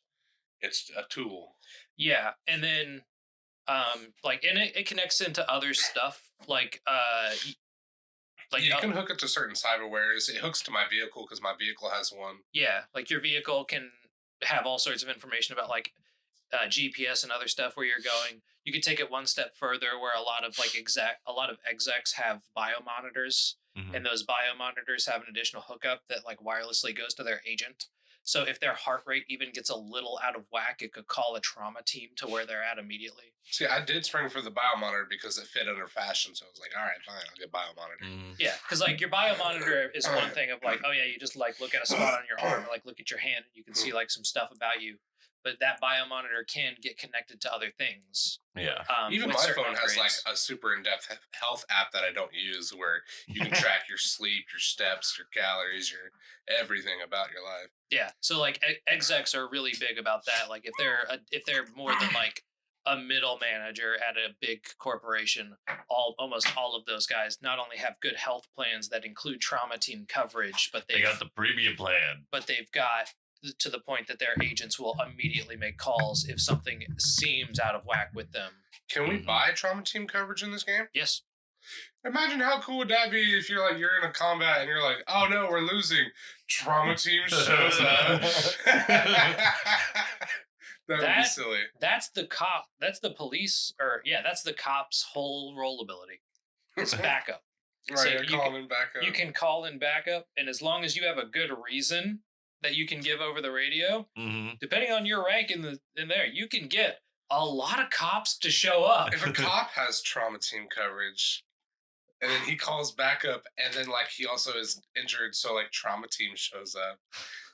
it's a tool. Yeah, and then and it connects into other stuff like like you can hook it to certain cyberwares. It hooks to my vehicle because my vehicle has one. Yeah, like your vehicle can have all sorts of information about like GPS and other stuff where you're going. You could take it one step further, where a lot of execs have biomonitors, and those biomonitors have an additional hookup that like wirelessly goes to their agent. So if their heart rate even gets a little out of whack, it could call a trauma team to where they're at immediately. See, I did spring for the biomonitor because it fit under fashion, so I was like, all right, fine, I'll get biomonitor. Yeah, because like your biomonitor is one thing of like, oh yeah, you just like look at a spot on your arm, or like look at your hand, and you can see like some stuff about you. But that biomonitor can get connected to other things. Yeah. Even with my certain phone has like upgrades. a super in-depth health app that I don't use, where you can track your sleep, your steps, your calories, your everything about your life. Yeah, so like execs are really big about that. Like if they're more than like a middle manager at a big corporation, almost all of those guys not only have good health plans that include trauma team coverage, but They got the premium plan. but they've got to the point that their agents will immediately make calls if something seems out of whack with them. Can we buy trauma team coverage in this game? Yes. Imagine how cool would that be if you're in a combat and you're like, oh no, we're losing. Trauma team shows up. That would be silly. That's the cop. That's the police. That's the cop's whole role ability. It's backup. Right, So you're calling backup. You can call in backup, and as long as you have a good reason that you can give over the radio, depending on your rank in there, you can get a lot of cops to show up. If a cop has trauma team coverage, and then he calls backup, and then like he also is injured, so like trauma team shows up.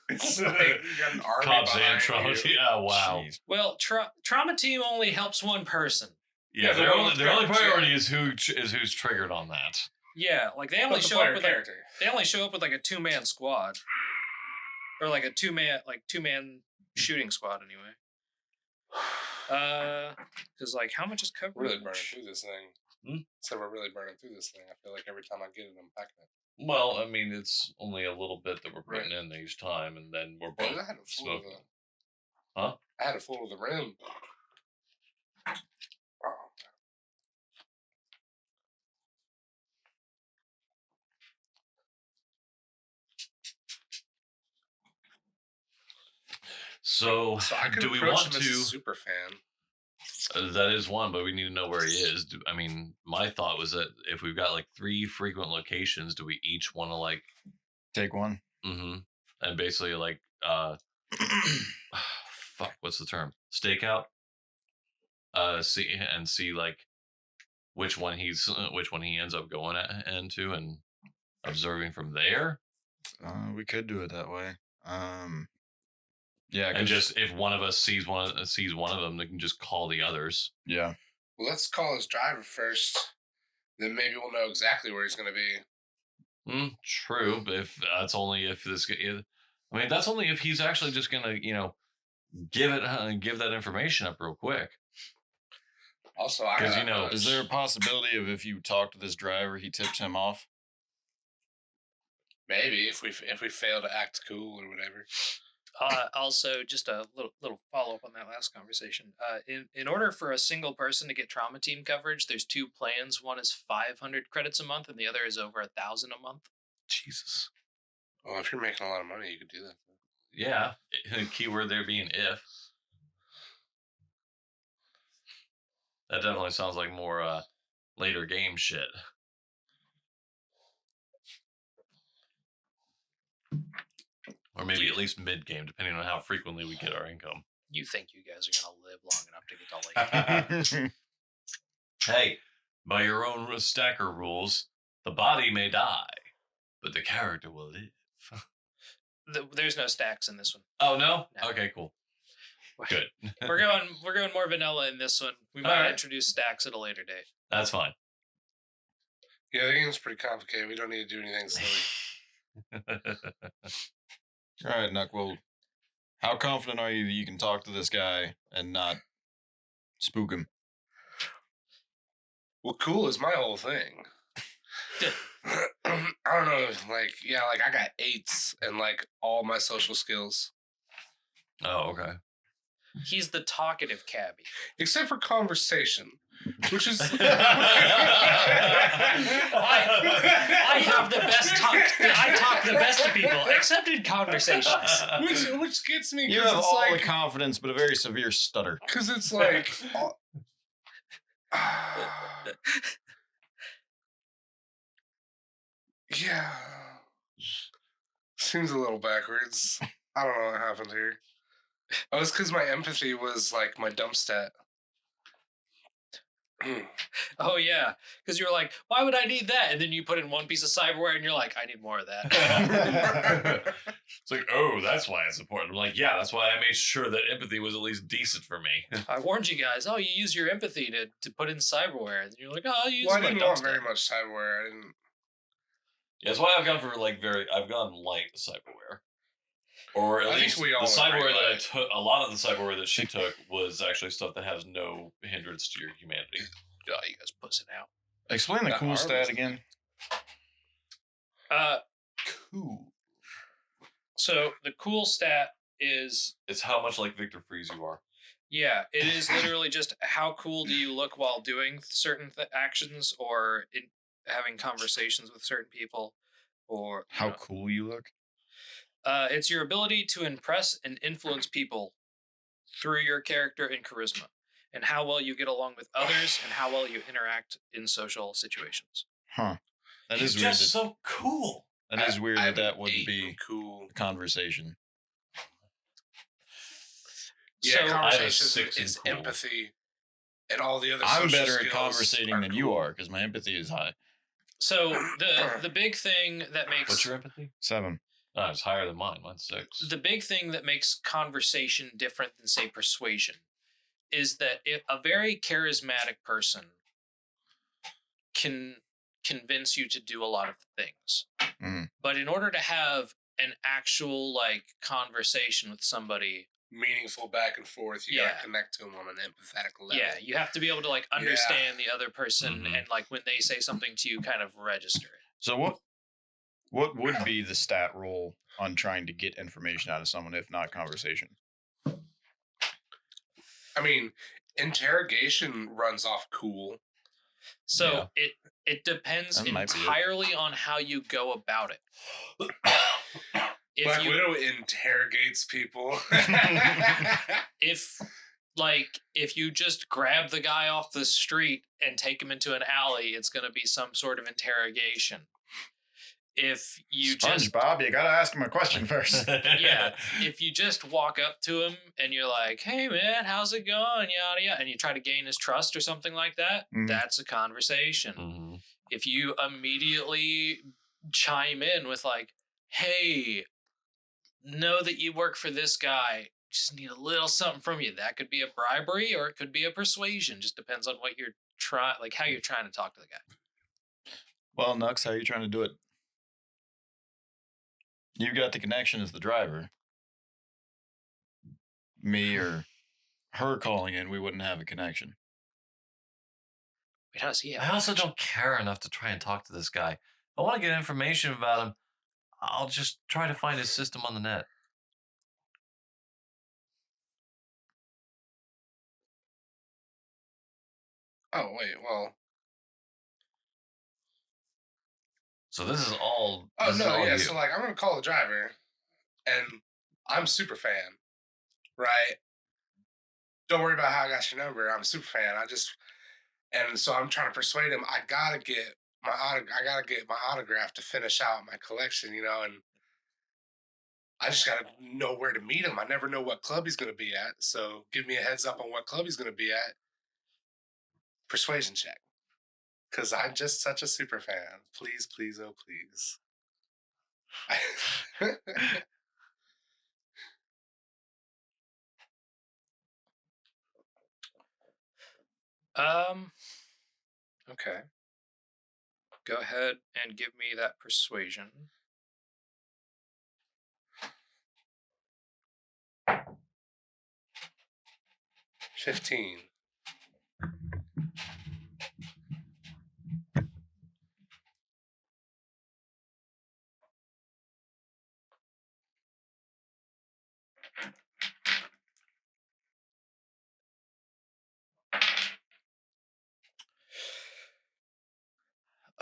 It's like you got an army Cops and behind trauma you. team. Oh, wow. Jeez. Well, trauma team only helps one person. Yeah, the their one with only coverage, priority is who's triggered on that. Yeah, like they But only the show up player with character. they only show up with like a 2-man squad, or like a two-man shooting squad anyway. Because like how much is coverage? We're really burning through this thing. So we're really burning through this thing. I feel like every time I get it, I'm packing it. Well, I mean, it's only a little bit that we're putting in each time, and then we're both I had it full smoking. I had it full to the rim. So I can do we approach want him as a to? super fan. That is one, but we need to know where he is. I mean, my thought was that if we've got like 3 frequent locations, do we each want to like Take one. and basically like fuck, what's the term? Stakeout. See like which one he ends up going into and observing from there. We could do it that way. Yeah, And just if one of us sees one of them, they can just call the others. yeah. Well, let's call his driver first. Then maybe we'll know exactly where he's going to be. True, but if that's only if that's only if he's actually just gonna give that information up real quick. Also, I Because got Is there a possibility of if you talk to this driver, he tips him off? maybe if we fail to act cool or whatever. Also, just a little follow up on that last conversation. In order for a single person to get trauma team coverage, there's 2 plans. One is 500 credits a month, and the other is over 1,000 a month. Jesus. Well, if you're making a lot of money, you could do that. Yeah. Keyword there being if. That definitely sounds like more later game shit. Or maybe at least mid game, depending on how frequently we get our income. You think you guys are gonna live long enough to get to late? Hey, by your own stacker rules, the body may die, but the character will live. There's no stacks in this one. Oh no? No. Okay, cool. Good. We're going more vanilla in this one. We might Alright. introduce stacks at a later date. That's fine. Yeah, the game's pretty complicated. We don't need to do anything silly. All right, Nuck. Well, how confident are you that you can talk to this guy and not spook him? Well, cool is my whole thing. I don't know, like I got 8s and like all my social skills. Oh, okay. He's the talkative cabbie. Except for conversation. which is I have the best talk. I talk the best to people, except in conversations. which gets me. You 'cause have it's all like, the confidence, but a very severe stutter. because it's like. Yeah. Seems a little backwards. I don't know what happened here. Oh, it's because my empathy was like my dump stat. Oh yeah, because you're like, why would I need that? And then you put in one piece of cyberware, and you're like, I need more of that. It's like, oh, that's why it's important. I'm like, yeah, that's why I made sure that empathy was at least decent for me. I warned you guys. Oh, you use your empathy to put in cyberware, and you're like, oh, I'll use Well, I my didn't dump want stat. very much cyberware. I didn't. Yeah, that's why I've gone for I've gone light cyberware. Or at I think least we all the went cyberware pretty that I light. took, a lot of the cyberware that she took was actually stuff that has no hindrance to your humanity. Oh, you guys pussing out. Explain the The cool stat harvest. again. Cool. So the cool stat is, It's how much like Victor Freeze you are. yeah, it is literally just how cool do you look while doing certain actions or having conversations with certain people, or you How know. cool you look. It's your ability to impress and influence people through your character and charisma, and how well you get along with others, and how well you interact in social situations. Huh. That is He's weird. just so cool. That is weird I'm that wouldn't 8 be and cool. a conversation. Yeah, So- I have a conversations 6 in is cool. empathy, and all the other. I'm social better at skills conversating than you cool. are because my empathy is high. So the big thing that makes What's your empathy? 7. Oh, it's higher than mine. Mine's 6. the big thing that makes conversation different than say persuasion is that if a very charismatic person can convince you to do a lot of things. Mhm. But in order to have an actual like conversation with somebody, Meaningful back and forth. You Yeah. gotta connect to them on an empathetic level. yeah, you have to be able to like understand the other person and like when they say something to you, kind of register it. So what would be the stat roll on trying to get information out of someone if not conversation? I mean, interrogation runs off cool. So it depends That might be it. entirely on how you go about it. If Black you Widow interrogates people. if you just grab the guy off the street and take him into an alley, it's going to be some sort of interrogation. If you just SpongeBob, you gotta ask him a question first. yeah, if you just walk up to him and you're like, "Hey man, how's it going?" yada yada, and you try to gain his trust or something like that, Mhm. that's a conversation. Mm-hmm. If you immediately chime in with like, "Hey, know that you work for this guy, just need a little something from you," that could be a bribery or it could be a persuasion. Just depends on what you're trying, like how you're trying to talk to the guy. Well, Nux, how are you trying to do it? You got the connection as the driver. Me or her calling in, we wouldn't have a connection. Wait, how does he have? I also don't care enough to try and talk to this guy. If I want to get information about him, I'll just try to find his system on the net. Oh wait, well. So this is all. Oh this is no, all yeah. you. So like, I'm gonna call the driver, and I'm super fan, right? Don't worry about how I got your number. I'm a super fan. And so I'm trying to persuade him. I gotta get my autograph to finish out my collection, and I just gotta know where to meet him. I never know what club he's gonna be at, so give me a heads up on what club he's gonna be at. Persuasion check, because I'm just such a super fan. Please, please, oh please. Okay. Go ahead and give me that persuasion. $15.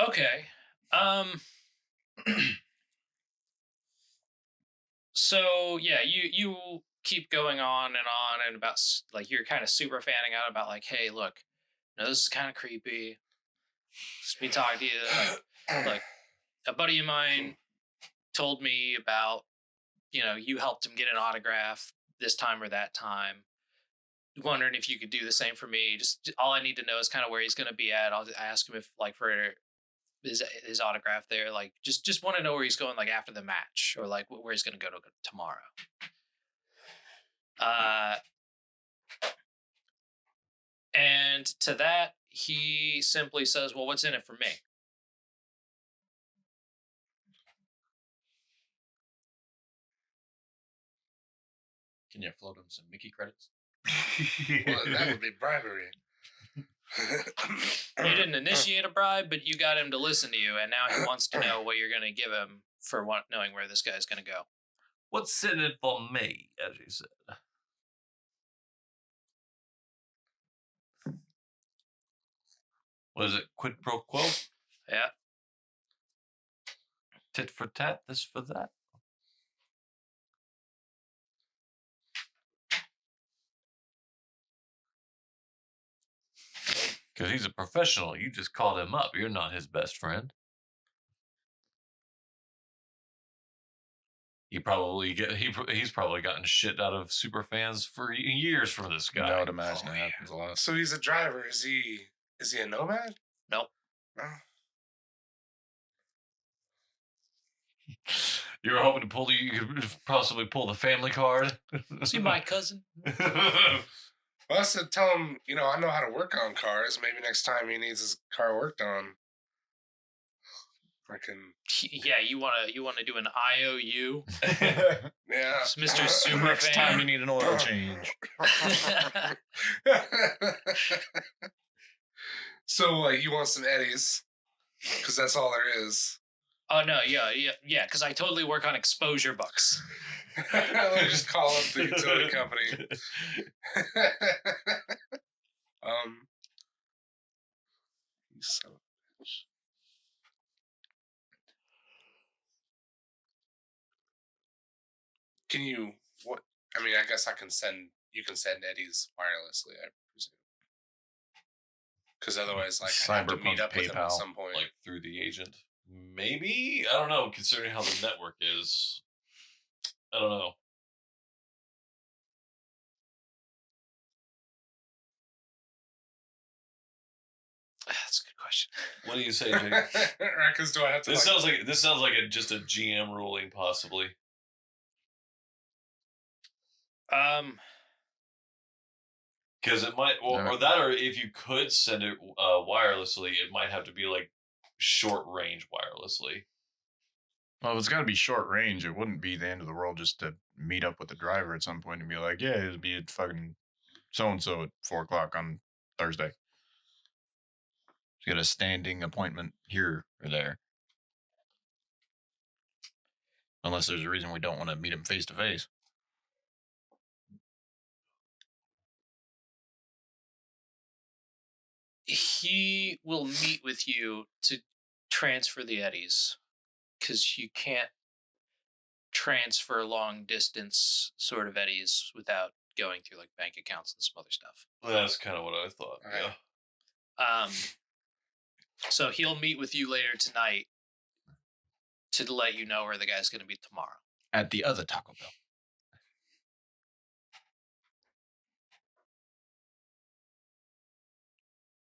Okay. So yeah, you keep going on and about like you're kind of super fanning out about like, hey, look, this is kind of creepy. Just me talking to you, like a buddy of mine told me about, you helped him get an autograph this time or that time. Wondering if you could do the same for me. Just all I need to know is kind of where he's going to be at. I'll ask him if like for his autograph there. Like just want to know where he's going like after the match or like where he's going to go tomorrow. And to that he simply says, "Well, what's in it for me?" Can you float him some Mickey credits? Well, that would be bribery. You didn't initiate a bribe, but you got him to listen to you, and now he wants to know what you're going to give him for knowing where this guy's going to go. What's in it for me, as you said? What is it? Quid pro quo? Yeah. Tit for tat, this for that? Because he's a professional. You just called him up. You're not his best friend. He's probably gotten shit out of super fans for years from this guy. I would imagine it happens a lot. So he's a driver. Is he a nomad? Nope. No. You were hoping to you could possibly pull the family card. See my cousin? Well, I said, tell him, I know how to work on cars. Maybe next time he needs his car worked on, I can. Yeah, you wanna do an IOU? Yeah, It's Mr. Super Next Fan. time you need an oil change. So you want some Eddies? Because that's all there is. Oh no, yeah. Because I totally work on exposure bucks. Let me just call up the utility company. You son of a bitch. Can you? What? I mean, I guess I can send. You can send Eddies wirelessly, I presume. Because otherwise, like, I have to meet Cyberpunk up with him at PayPal. some point. Like through the agent. Maybe? I don't know, considering how the network is. I don't know. That's a good question. What do you say, Jake? Right? Because do I have to? This sounds like just a GM ruling, possibly. Because it might, or if you could send it wirelessly, it might have to be like short range wirelessly. Well, it's got to be short range. It wouldn't be the end of the world just to meet up with the driver at some point and be like, yeah, it'll be at fucking so-and-so at 4:00 on Thursday. You got a standing appointment here or there. Unless there's a reason we don't want to meet him face to face. He will meet with you to transfer the Eddies because you can't transfer long distance sort of Eddies without going through like bank accounts and some other stuff. That's kind of what I thought. Okay. Yeah. So he'll meet with you later tonight to let you know where the guy's going to be tomorrow. At the other Taco Bell.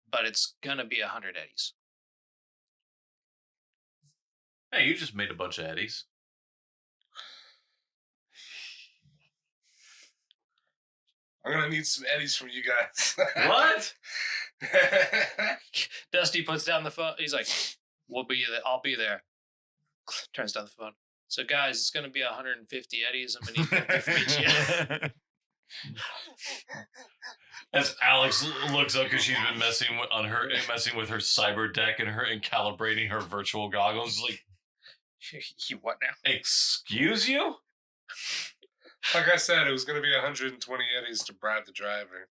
But it's going to be 100 Eddies. Hey, you just made a bunch of Eddies. I'm gonna need some Eddies from you guys. What? Dusty puts down the phone. He's like, "We'll be there. I'll be there." Turns down the phone. So, guys, it's going to be 150 Eddies. I'm going to need 50 from each of you. As Alex looks up because she's been messing with her cyber deck and calibrating her virtual goggles. Like, You what now? excuse you? Like I said, it was going to be 120 Eddies to bribe the driver.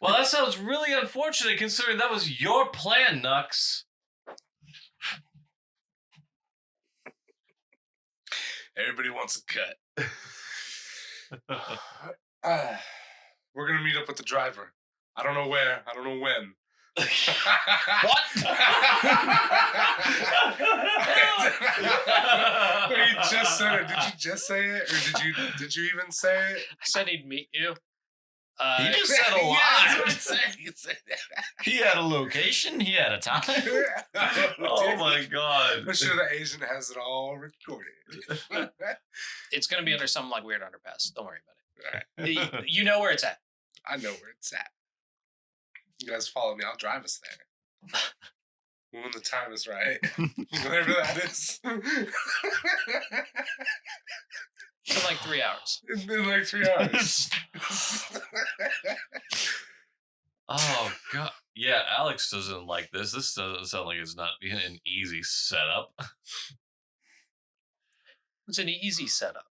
Well, that sounds really unfortunate considering that was your plan, Nux. Everybody wants a cut. We're gonna meet up with the driver. I don't know where. I don't know when. What? You just said it. Did you just say it, or did you even say it? I said he'd meet you. He just said a Yeah, lot. that's what I said. You said He had a location. He had a time. that. Oh my god. I'm sure the Asian has it all recorded. It's gonna be under some like weird underpass. Don't worry about Alright, it. You know where it's at. I know where it's at. You guys follow me. I'll drive us there. When the time is right. Whatever that is. In like 3 hours. In like 3 hours. Oh god. Yeah, Alex doesn't like this. This doesn't sound like it's not an easy setup. It's an easy setup.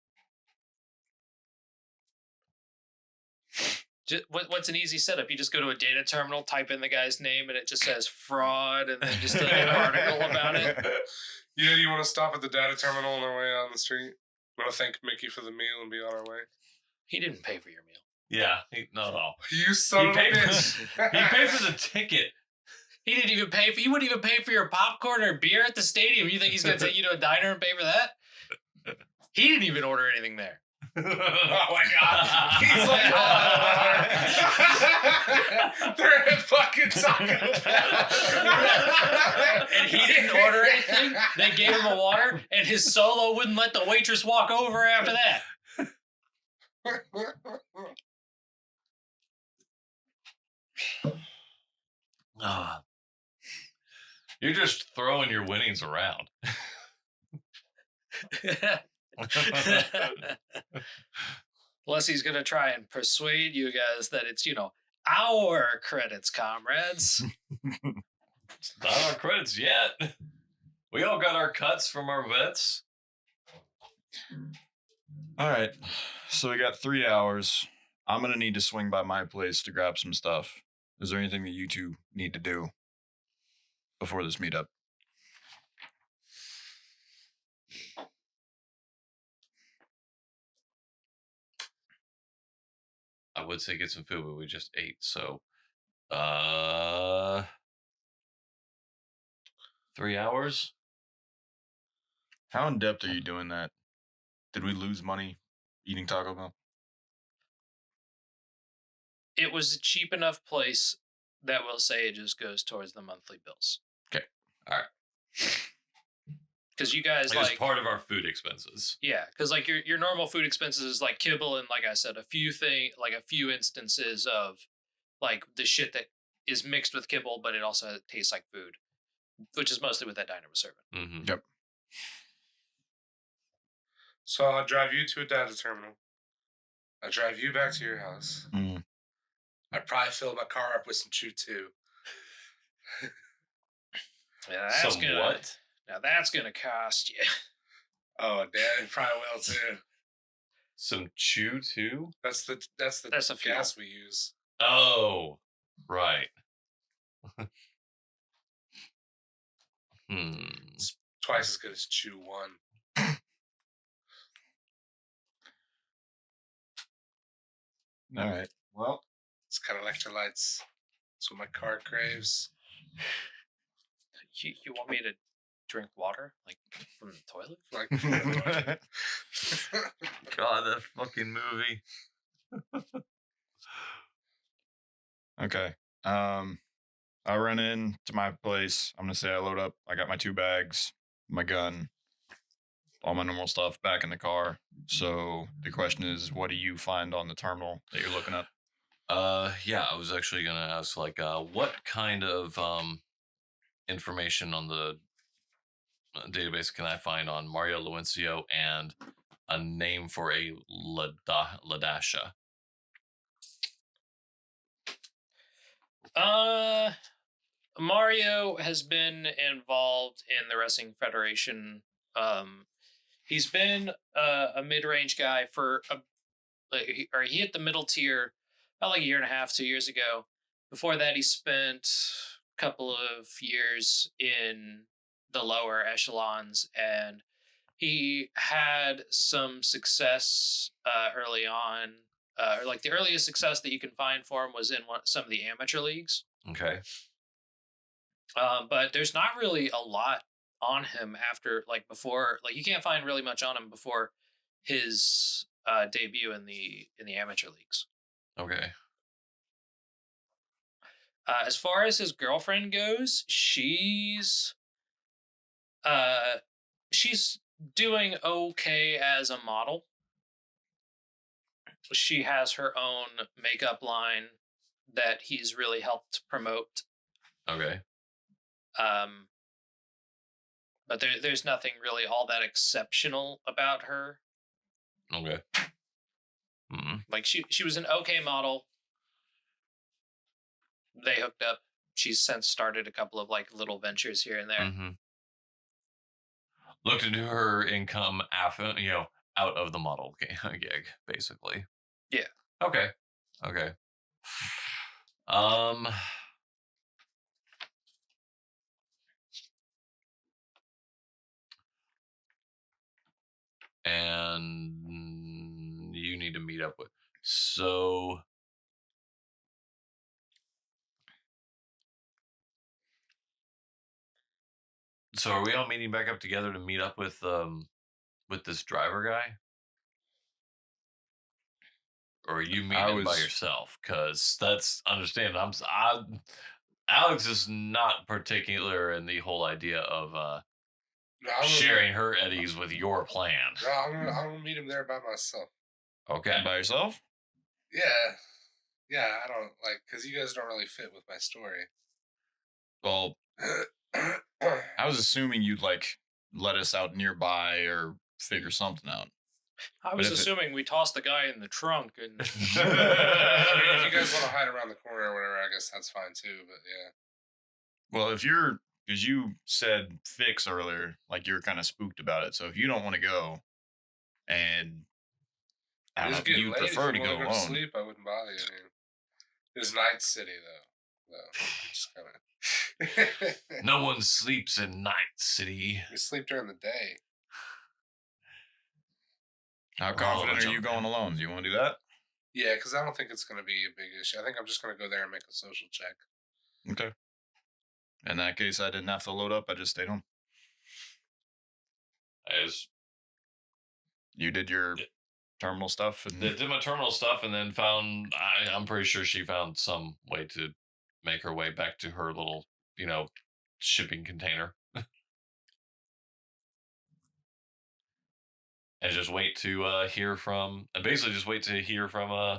What's an easy setup? You just go to a data terminal, type in the guy's name, and it just says fraud, and then just an article about it. Yeah, do you want to stop at the data terminal on our way on the street? Want to thank Mickey for the meal and be on our way? He didn't pay for your meal. Yeah, no. You son He of a paid bitch. He paid for the ticket. He didn't even pay for. He wouldn't even pay for your popcorn or beer at the stadium. You think he's gonna take you to a diner and pay for that? He didn't even order anything there. Oh my god. He's like, they're at fucking Taco Bell. And he didn't order anything. They gave him a water, and his solo wouldn't let the waitress walk over after that. Ah. You're just throwing your winnings around. Unless he's gonna try and persuade you guys that it's, our credits, comrades. It's not our credits yet. We all got our cuts from our bets. All right. So we got 3 hours. I'm going to need to swing by my place to grab some stuff. Is there anything that you two need to do before this meetup? I would say get some food, but we just ate, so 3 hours? How in depth are you doing that? Did we lose money eating Taco Bell? It was a cheap enough place that we'll say it just goes towards the monthly bills. Okay. All right. Because you guys It's part of our food expenses. yeah, because like your normal food expenses is like kibble and like I said, a few instances of like the shit that is mixed with kibble, but it also tastes like food, which is mostly what that diner was serving. Mm-hmm. Yep. So I'll drive you to a data terminal. I'll drive you back to your house. Mm. I'd probably fill my car up with some chew too. Yeah, Somewhat. Now that's gonna cost you. Oh, Dad, it probably will too. Some chew too? That's the That's a fuel. gas we use. Oh, right. It's twice as good as Chew 1. All right. Well, It's got electrolytes. That's what my car craves. You want me to drink water like from the toilet? Like, God, that fucking movie. okay. I run in to my place. I'm gonna say I load up. I got my 2 bags, my gun, all my normal stuff back in the car. So the question is, what do you find on the terminal that you're looking up? Yeah, I was actually gonna ask, like, what kind of information on the database can I find on Mario Luencio and a name for a Ladasha? Mario has been involved in the Wrestling Federation. He's been a mid-range guy for he hit the middle tier about like a year and a half, 2 years ago. Before that, he spent a couple of years in the lower echelons, and he had some success early on. Or like the earliest success that you can find for him was in some of the amateur leagues. Okay. But there's not really a lot on him after, like before, like you can't find really much on him before his debut in the amateur leagues. Okay. As far as his girlfriend goes, she's doing okay as a model. She has her own makeup line that he's really helped promote. Okay. But there's nothing really all that exceptional about her. Okay. Mm-hmm. Like she was an okay model. They hooked up. She's since started a couple of like little ventures here and there. Mm-hmm. Looked into her income after, out of the model gig, basically. Yeah. Okay. And you need to meet up with. So are we all meeting back up together to meet up with this driver guy? Or are you meeting by yourself? Because that's understandable. Alex is not particular in the whole idea of sharing her eddies with your plan. No, I'm gonna meet him there by myself. Okay. By yourself? Yeah, I don't like, because you guys don't really fit with my story. Well, I was assuming you'd like let us out nearby or figure something out. I was assuming we tossed the guy in the trunk and. I mean, if you guys want to hide around the corner or whatever, I guess that's fine too. But yeah. Well, because you said fix earlier, like you're kind of spooked about it. So if you don't want to go, and I don't know, if you prefer to go alone. Sleep, I wouldn't bother you. I mean, it's Night City though. Just kind of. No one sleeps in Night City. We sleep during the day. How confident are you going alone? Do you want to do that? Yeah, because I don't think it's going to be a big issue. I think I'm just going to go there and make a social check. Okay. In that case, I didn't have to load up. I just stayed home. You did your terminal stuff? And did my terminal stuff and then found... I'm pretty sure she found some way to make her way back to her little, shipping container. And just wait to hear from... And basically just wait to hear from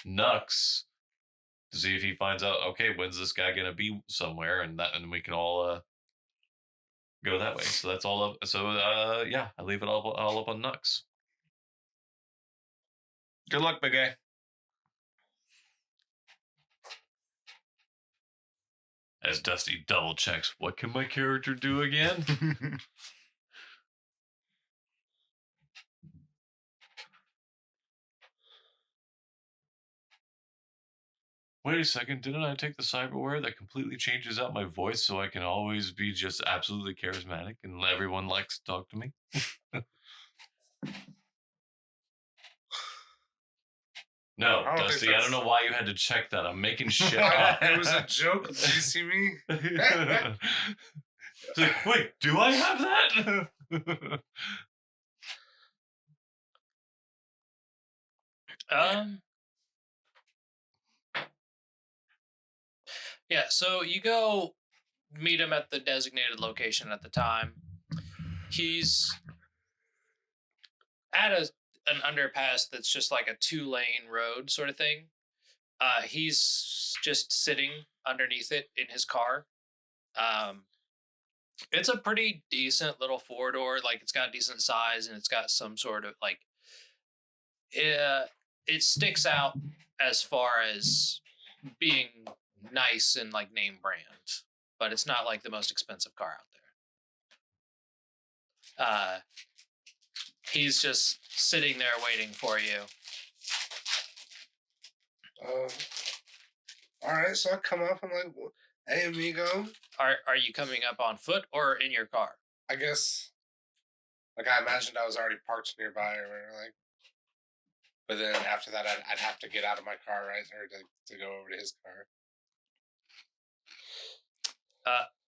Nux to see if he finds out, okay, when's this guy going to be somewhere? And we can all go that way. So that's all up. So, yeah, I leave it all up on Nux. Good luck, big guy. As Dusty double checks, what can my character do again? Wait a second, didn't I take the cyberware that completely changes out my voice so I can always be just absolutely charismatic and everyone likes to talk to me? No, Dusty, I don't know why you had to check that. I'm making shit up. It was a joke. Did you see me? It's like, wait, do I have that? Yeah, so you go meet him at the designated location at the time. He's at an underpass that's just like a 2-lane road sort of thing. He's just sitting underneath it in his car. It's a pretty decent little 4-door. Like, it's got decent size and it's got some sort of like... It sticks out as far as being nice and like name brand, but it's not like the most expensive car out there. He's just sitting there waiting for you. all right. So I come up. I'm like, well, hey, amigo. Are you coming up on foot or in your car? I guess, like, I imagined I was already parked nearby or whatever. Like, but then after that, I'd have to get out of my car, right, or to go over to his car.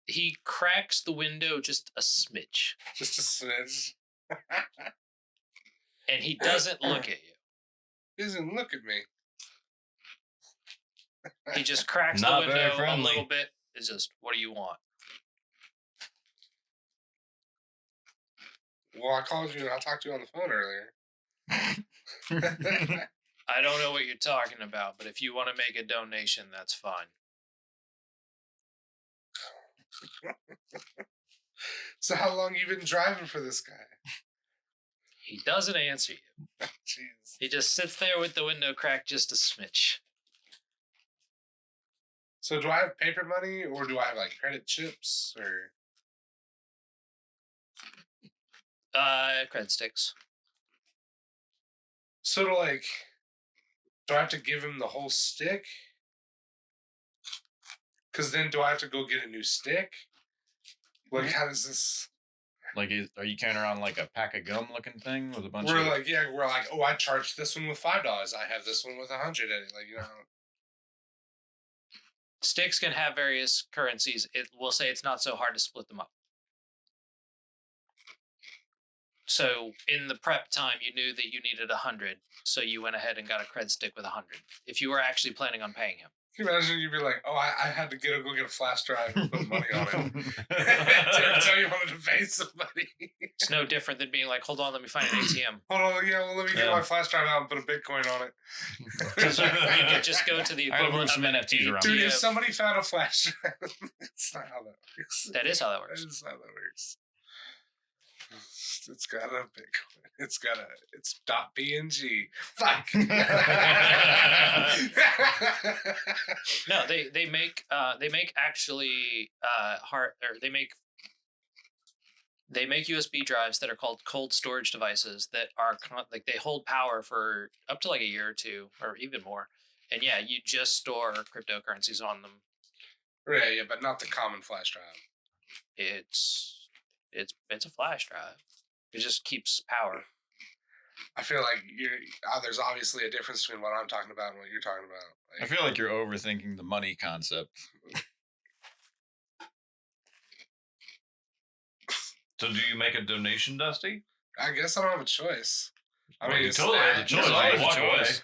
He cracks the window just a smidge, Just a smidge. and he doesn't look at you. He doesn't look at me. He just cracks the Not very window a friendly. little bit. It's just, what do you want? Well, I called you and I talked to you on the phone earlier. I don't know what you're talking about, but if you want to make a donation, that's fine. So how long you been driving for this guy? He doesn't answer you. Jeez. He just sits there with the window cracked just a smidge. So do I have paper money or do I have like credit chips or? Cred sticks. So do like, do I have to give him the whole stick? Because then do I have to go get a new stick? Like, how does this? Like, are you carrying around like a pack of gum looking thing with a bunch We're of? like, oh, I charged this one with $5. I have this one with 100 in it. Like, you know. Sticks can have various currencies. It will say it's not so hard to split them up. So in the prep time, you knew that you needed 100, so you went ahead and got a cred stick with 100. If you were actually planning on paying him. Can you imagine you'd be like, oh, I had to go get a flash drive and put money on it. Every time you wanted to pay somebody. It's no different than being like, hold on, let me find an ATM. Hold on, yeah, well, let me get my flash drive out and put a Bitcoin on it. You could just go to the I gotta equivalent move some of an NFTs around. Dude, ATM. if somebody found a flash drive, that's not how that works. That is how that works. That is how that works. It's got a Bitcoin. It's .png. Fuck. No, they make actually they make USB drives that are called cold storage devices that are like they hold power for up to like a year or two or even more. And yeah, you just store cryptocurrencies on them. Right, yeah, but not the common flash drive. It's a flash drive. It just keeps power. I feel like there's obviously a difference between what I'm talking about and what you're talking about. I feel like you're overthinking the money concept. So do you make a donation, Dusty? I guess I don't have a choice. I Well, mean, you it's totally have a choice. You always Walk have a away. choice.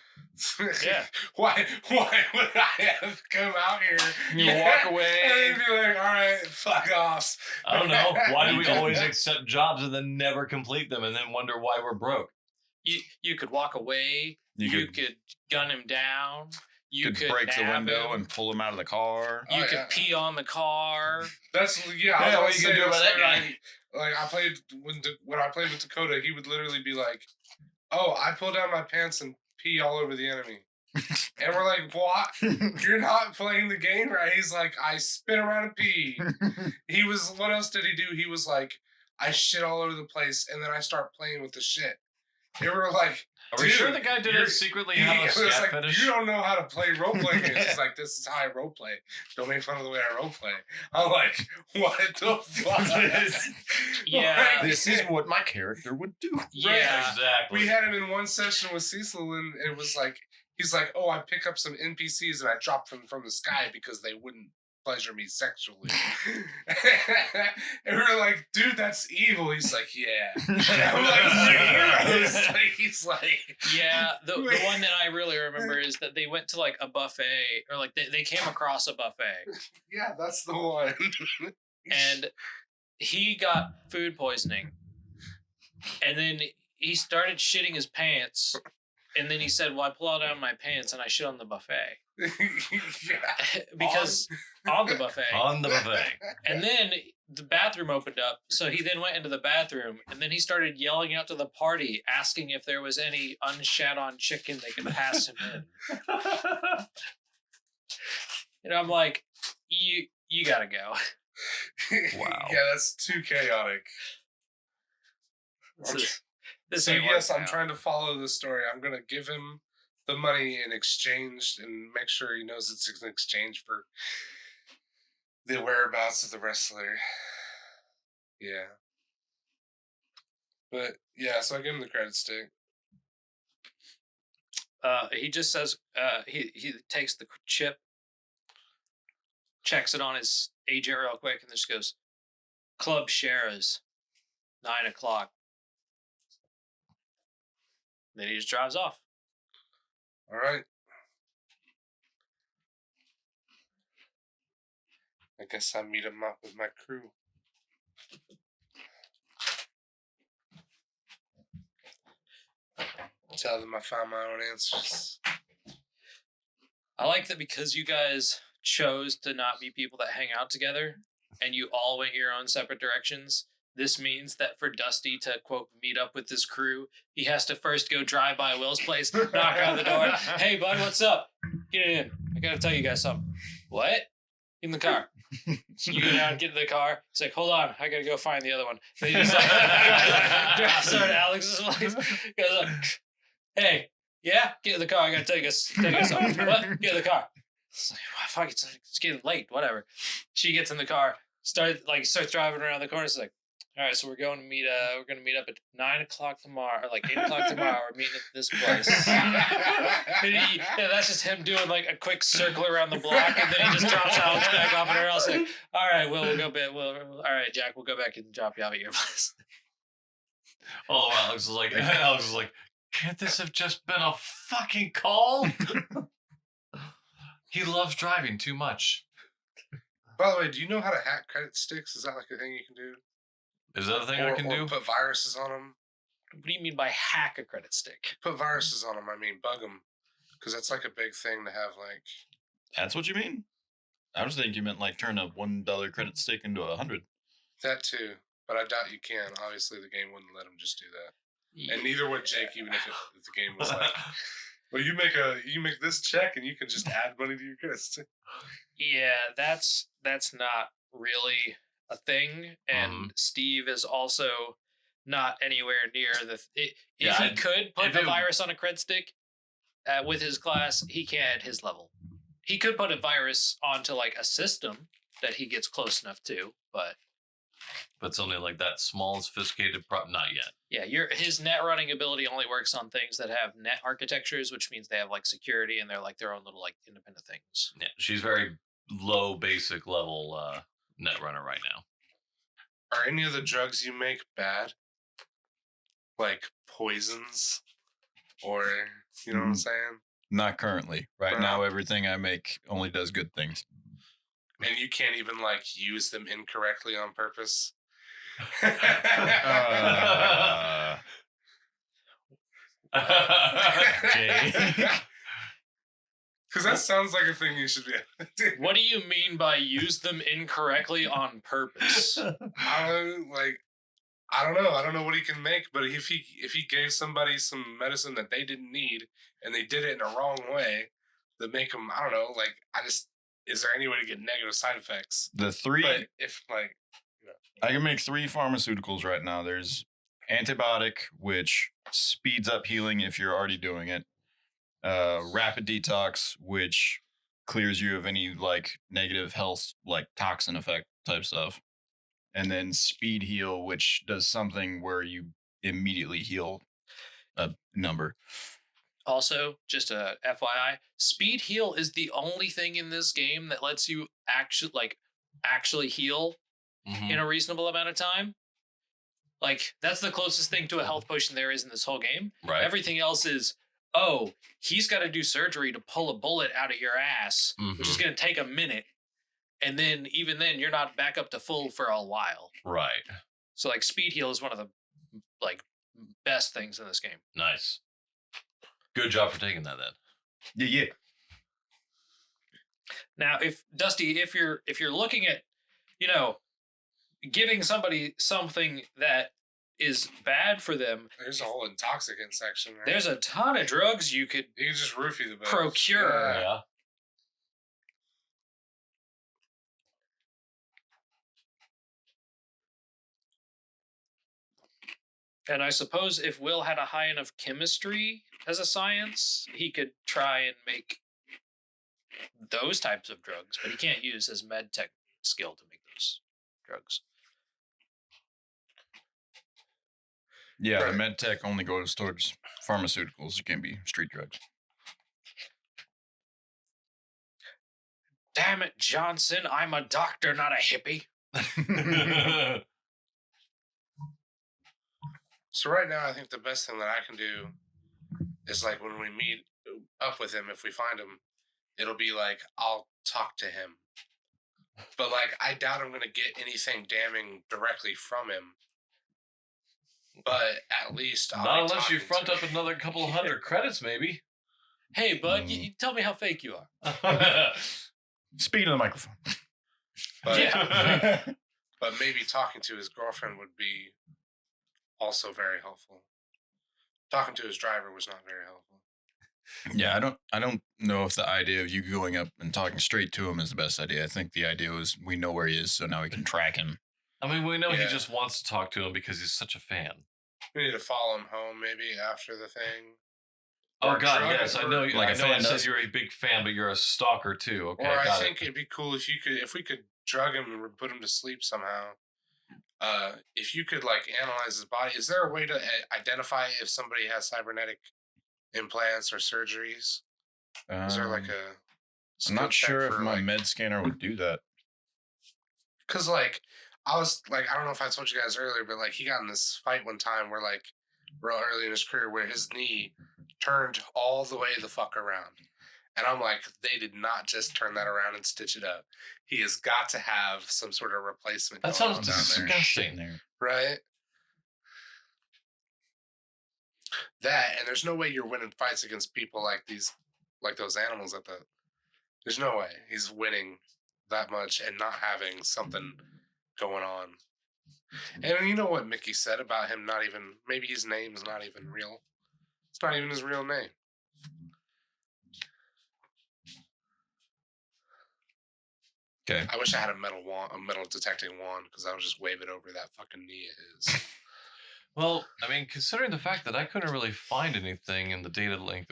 Yeah. Why would I have to come out here? You walk away. And be like, all right, fuck off. I don't know. Why do we You can- always accept jobs and then never complete them and then wonder why we're broke? You could walk away. You could gun him down. You could break the nab window him. and pull him out of the car. You Oh, could yeah. pee on the car. That's I Yeah, was what you gonna gonna do about say, that guy? Like I played when I played with Dakota, he would literally be like, "Oh, I pull down my pants and pee all over the enemy," and we're like, "What? You're not playing the game right?" He's like, "I spin around and pee." He was. What else did he do? He was like, "I shit all over the place, and then I start playing with the shit." And we're like, Are we Dude, sure the guy didn't secretly have a it was scat like, fetish? you don't know how to play role play games. He's like, this is how I role play. Don't make fun of the way I role play. I'm like, what the fuck? Yeah. Like, This is what my character would do. Yeah. Exactly. we had him in one session with Cecil, and it was like, he's like, oh, I pick up some NPCs and I drop them from the sky because they wouldn't pleasure me sexually. And we're like, dude, that's evil. He's like, yeah. And I'm like, you're heroes. Like, he's like, Yeah, the one that I really remember is that they went to like a buffet, or like they came across a buffet, yeah, that's the one. and he got food poisoning, and then he started shitting his pants, and then he said, well, I pull out down my pants and I shit on the buffet. Yeah. Because on the buffet. On the buffet. And then the bathroom opened up, so he then went into the bathroom, and then he started yelling out to the party, asking if there was any unshat-on chicken they could pass him in. And I'm like, you gotta go. Wow. Yeah, that's too chaotic. This So ain't yes, working I'm out. trying to follow the story. I'm gonna give him the money in exchange and make sure he knows it's in exchange for the whereabouts of the wrestler. Yeah. But yeah, so I give him the credit stick. He just says he takes the chip, checks it on his agent real quick, and just goes, "Club shares, 9:00." Then he just drives off. All right. I guess I meet him up with my crew. Tell them I found my own answers. I like that because you guys chose to not be people that hang out together and you all went your own separate directions. This means that for Dusty to, quote, meet up with his crew, he has to first go drive by Will's place, knock on the door. "Hey, bud, what's up? Get in. I got to tell you guys something." "What?" "Get in the car." You go down, get in the car. It's like, "Hold on, I got to go find the other one." Then he just like, drives over to Alex's place. Goes like, "Hey, yeah, get in the car. I got to tell you something." "What?" "Get in the car." It's like, "Well, fuck, it's getting late. Whatever." She gets in the car, starts driving around the corner. It's like, "All right, so we're going to meet up at 9:00 tomorrow, or like 8:00 tomorrow. We're meeting at this place." And that's just him doing like a quick circle around the block, and then he just drops Alex back off at her house. Like, "All right, we'll go back. All right, Jack, we'll go back and drop you off at your place." Oh, Alex was like, "Can't this have just been a fucking call?" He loves driving too much. By the way, do you know how to hack credit sticks? Is that like a thing you can do? Is that a thing I can do? Put viruses on them? What do you mean by hack a credit stick? Put viruses on them. I mean, bug them. Because that's like a big thing to have, like... That's what you mean? I was thinking you meant like turn a $1 credit stick into 100. That too. But I doubt you can. Obviously, the game wouldn't let him just do that. And neither would Jake, even if the game was like... Well, you make this check and you can just add money to your credit stick. Yeah, that's not really a thing, and Steve is also not anywhere near the. If he could put a virus on a cred stick with his class, he can't at his level. He could put a virus onto like a system that he gets close enough to, but it's only like that small, sophisticated not yet. Yeah, his net running ability only works on things that have net architectures, which means they have like security and they're like their own little like independent things. Yeah, she's very low basic level net runner right now. Are any of the drugs you make bad? Like poisons? Or, you know what I'm saying? Not currently. Right now, everything I make only does good things. And you can't even like use them incorrectly on purpose? Jake. Because that sounds like a thing you should be able to do. What do you mean by use them incorrectly on purpose? I don't know. I don't know what he can make, but if he gave somebody some medicine that they didn't need and they did it in a wrong way, that make them, I don't know, like, is there any way to get negative side effects? The three... But if, like... I can make 3 pharmaceuticals right now. There's antibiotic, which speeds up healing if you're already doing it. Rapid detox, which clears you of any like negative health, like toxin effect type stuff. And then speed heal, which does something where you immediately heal a number. Also, just a FYI, speed heal is the only thing in this game that lets you actually heal in a reasonable amount of time. Like, that's the closest thing to a health potion there is in this whole game. Right. Everything else is, oh, he's got to do surgery to pull a bullet out of your ass, which is going to take a minute. And then, even then, you're not back up to full for a while. Right. So, like, speed heal is one of the, like, best things in this game. Nice. Good job for taking that, then. Yeah. Now, Dusty, if you're looking at, giving somebody something that is bad for them, there's a whole intoxicant section, right? There's a ton of drugs you could just roofie the bed. Procure. Yeah. And I suppose if Will had a high enough chemistry as a science, he could try and make those types of drugs, but he can't use his med tech skill to make those drugs. Yeah, the Right. med tech only goes towards pharmaceuticals. It can't be street drugs. Damn it, Johnson, I'm a doctor, not a hippie. So right now, I think the best thing that I can do is like when we meet up with him, if we find him, it'll be like I'll talk to him, but like I doubt I'm gonna get anything damning directly from him. But at least I'll Not be unless you talking front to up him. another couple of hundred credits, maybe. Hey, bud, you tell me how fake you are. Speaking of the microphone. But, Yeah. but maybe talking to his girlfriend would be also very helpful. Talking to his driver was not very helpful. Yeah, I don't know if the idea of you going up and talking straight to him is the best idea. I think the idea was we know where he is, so now we can track him. I mean, we know he Yeah. just wants to talk to him because he's such a fan. We need to follow him home maybe after the thing. Oh Or God, drug yes, I or- know. like I a know. I fan said does. you're a big fan, but you're a stalker too. Okay, Or I got think it. it'd be cool if we could drug him and put him to sleep somehow. If you could like analyze his body, is there a way to identify if somebody has cybernetic implants or surgeries? Is there like a? I'm not sure if my like, med scanner would do that. Cause like I was like I don't know if I told you guys earlier, but like he got in this fight one time where like real early in his career where his knee turned all the way the fuck around. And I'm like, they did not just turn that around and stitch it up. He has got to have some sort of replacement. That going sounds on down there, disgusting. There. right? That and there's no way you're winning fights against people like those animals at the. There's no way he's winning that much and not having something going on. And you know what Mickey said about him not even, maybe his name's not even real. It's not even his real name. Okay. I wish I had a metal detecting wand because I would just wave it over that fucking knee of his. Well, I mean, considering the fact that I couldn't really find anything in the data link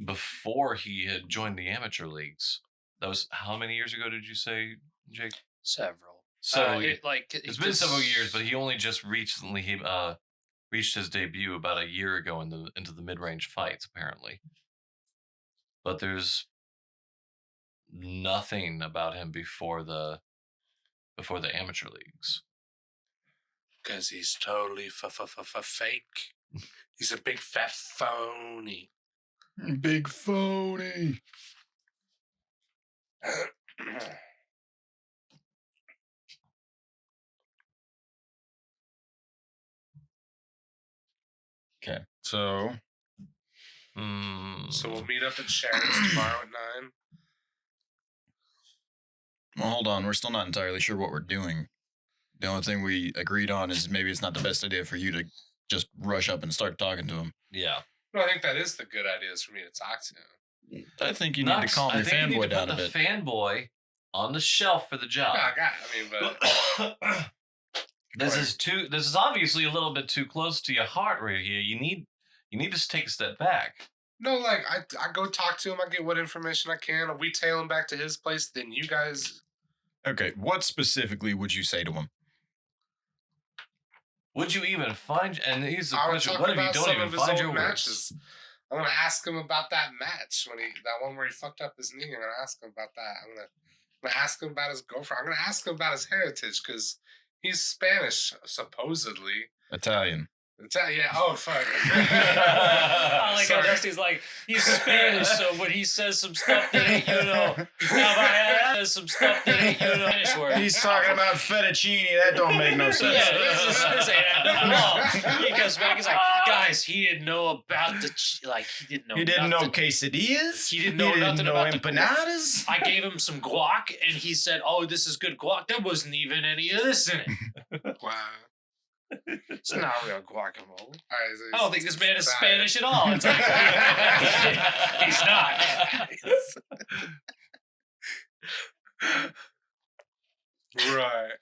before he had joined the amateur leagues. That was how many years ago did you say, Jake? Several. So It's been several years, but he only just recently reached his debut about a year ago into the mid-range fights, apparently. But there's nothing about him before the amateur leagues. Because he's totally fake. He's a big fat phony. Big phony. Okay, so So we'll meet up at Sharon's tomorrow at 9. well, hold on. We're still not entirely sure what we're doing. The only thing we agreed on is maybe it's not the best idea for you to just rush up and start talking to him. Yeah. No, I think that is the good idea is for me to talk to him. I think you need to calm your fanboy down a bit. The fanboy on the shelf for the job. But This is obviously a little bit too close to your heart right here. You need to take a step back. no, like I go talk to him. I get what information I can. If we tail him back to his place, then you guys. Okay, what specifically would you say to him? Would you even find? And here's the I would question: talk what if you about don't some even of his find your old words? matches. I'm gonna ask him about that match that one where he fucked up his knee. I'm gonna ask him about that. I'm gonna ask him about his girlfriend. I'm gonna ask him about his heritage because he's Spanish supposedly. Italian. Yeah. Oh fuck. I like how Sorry. Dusty's like, he's Spanish, so when he says some stuff that ain't, says some stuff that ain't, Spanish word. He's talking about fettuccine. That don't make no sense. Yeah, this ain't no. He comes back, he's like, guys, he didn't know about he didn't know. You didn't know nothing. quesadillas? He didn't know nothing about the empanadas? I gave him some guac, and he said, "Oh, this is good guac." There wasn't even any of this in it. Wow. It's not real guacamole. All right, so I don't think this man is Italian. Spanish at all. It's like, he's not. Right.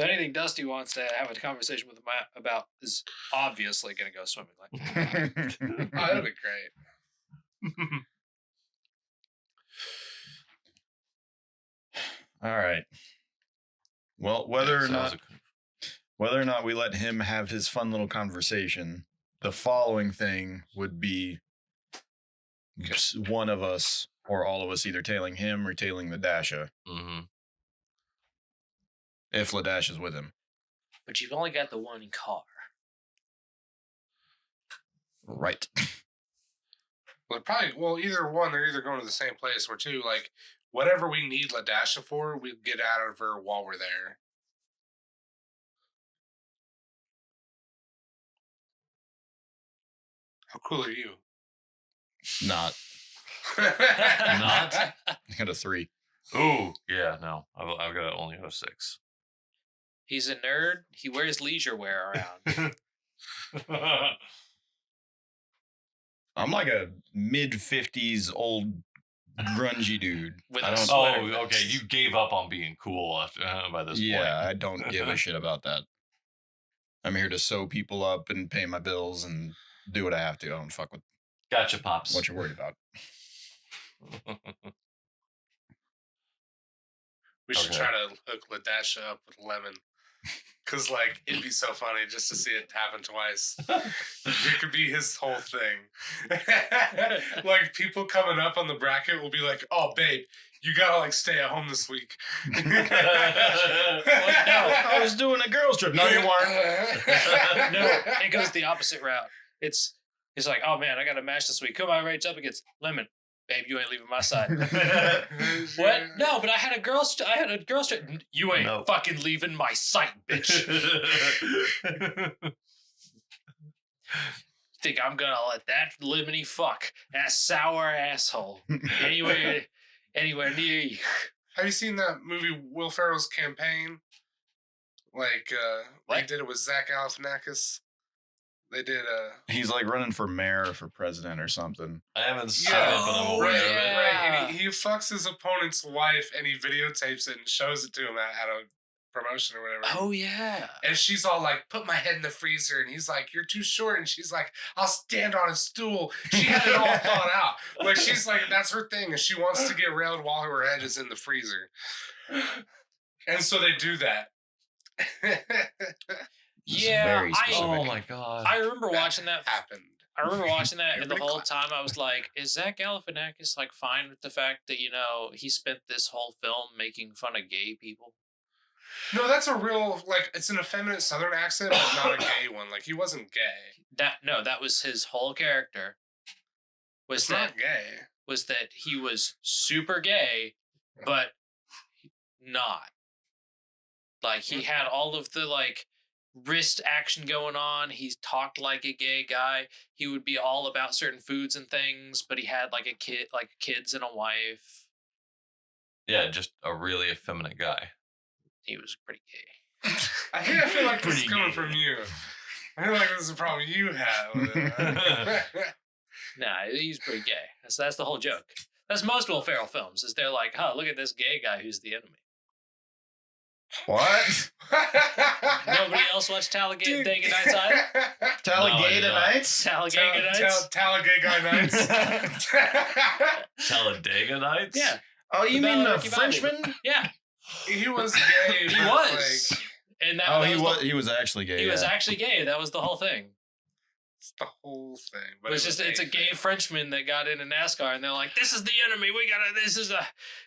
So anything Dusty wants to have a conversation with him about is obviously going to go swimmingly. Oh, that'll be great. All right. Well, whether or not we let him have his fun little conversation, the following thing would be one of us or all of us either tailing him or tailing Ladasha. Mm-hmm. If Ladash is with him. But you've only got the one car. Right. Well, either one, they're either going to the same place, or two, like, whatever we need Ladasha for, we get out of her while we're there. How cool are you? Not. Not? I got a 3. Ooh, yeah, no. I've got only a 6. He's a nerd. He wears leisure wear around. I'm like a mid-50s old grungy dude. With I a don't. sweater. Oh, okay. You gave up on being cool after, by this point. Yeah, I don't give a shit about that. I'm here to sew people up and pay my bills and do what I have to. I don't fuck with Gotcha, Pops. what you're worried about. We should Okay. try to hook Ladasha up with Lemon. Because, like, it'd be so funny just to see it happen twice. It could be his whole thing. Like, people coming up on the bracket will be like, oh, babe, you gotta, like, stay at home this week. no. I was doing a girls trip. No, you weren't. No, it goes the opposite route. It's like, oh man, I got a match this week. Come on, right up against Lemon. Babe, you ain't leaving my side. What? No, but I had a girl trip. You ain't No. fucking leaving my sight, bitch. Think I'm gonna let that lemony fuck, that sour asshole, anywhere near you? Have you seen that movie, Will Ferrell's Campaign? Like, they did it with Zach Galifianakis. They did He's like running for mayor or for president or something. I haven't seen Yeah. it, but I'm aware right, of it. right. And he fucks his opponent's wife and he videotapes it and shows it to him at a promotion or whatever. Oh yeah. And she's all like, put my head in the freezer. And he's like, you're too short. And she's like, I'll stand on a stool. She had it all thought out. Like, she's like, that's her thing. And she wants to get railed while her head is in the freezer. And so they do that. Yeah. very specific. Oh my god. I remember watching that. Happened. I remember watching that, and the Everybody whole clap. time I was like, "Is Zach Galifianakis like fine with the fact that he spent this whole film making fun of gay people?" No, that's a real, like, it's an effeminate Southern accent, but not a gay one. Like, he wasn't gay. That was his whole character. It's not gay. Was that he was super gay, but not. Like, he had all of the, like, wrist action going on. He talked like a gay guy. He would be all about certain foods and things, but he had, like, kids and a wife. Yeah, just a really effeminate guy. He was pretty gay. I feel like this is Pretty coming gay. from you. I feel like this is a problem you have with it. Nah, he's pretty gay. That's the whole joke. That's most Will Ferrell films, is they're like, look at this gay guy who's the enemy. What? Nobody else watched Talladega Dude. Nights either? Talladega No, Nights? Talladega Nights? Talladega Nights. Talladega Nights? Yeah. Oh, you The mean the Ricky Bobby. Frenchman? Yeah. He was gay. He but, was. Like, And that, Oh, that he was was. the, He was actually gay. he was yeah. actually gay. That was the whole thing. it's the whole thing. But It was just it's a gay Frenchman that got into NASCAR, and they're like, "This is the enemy.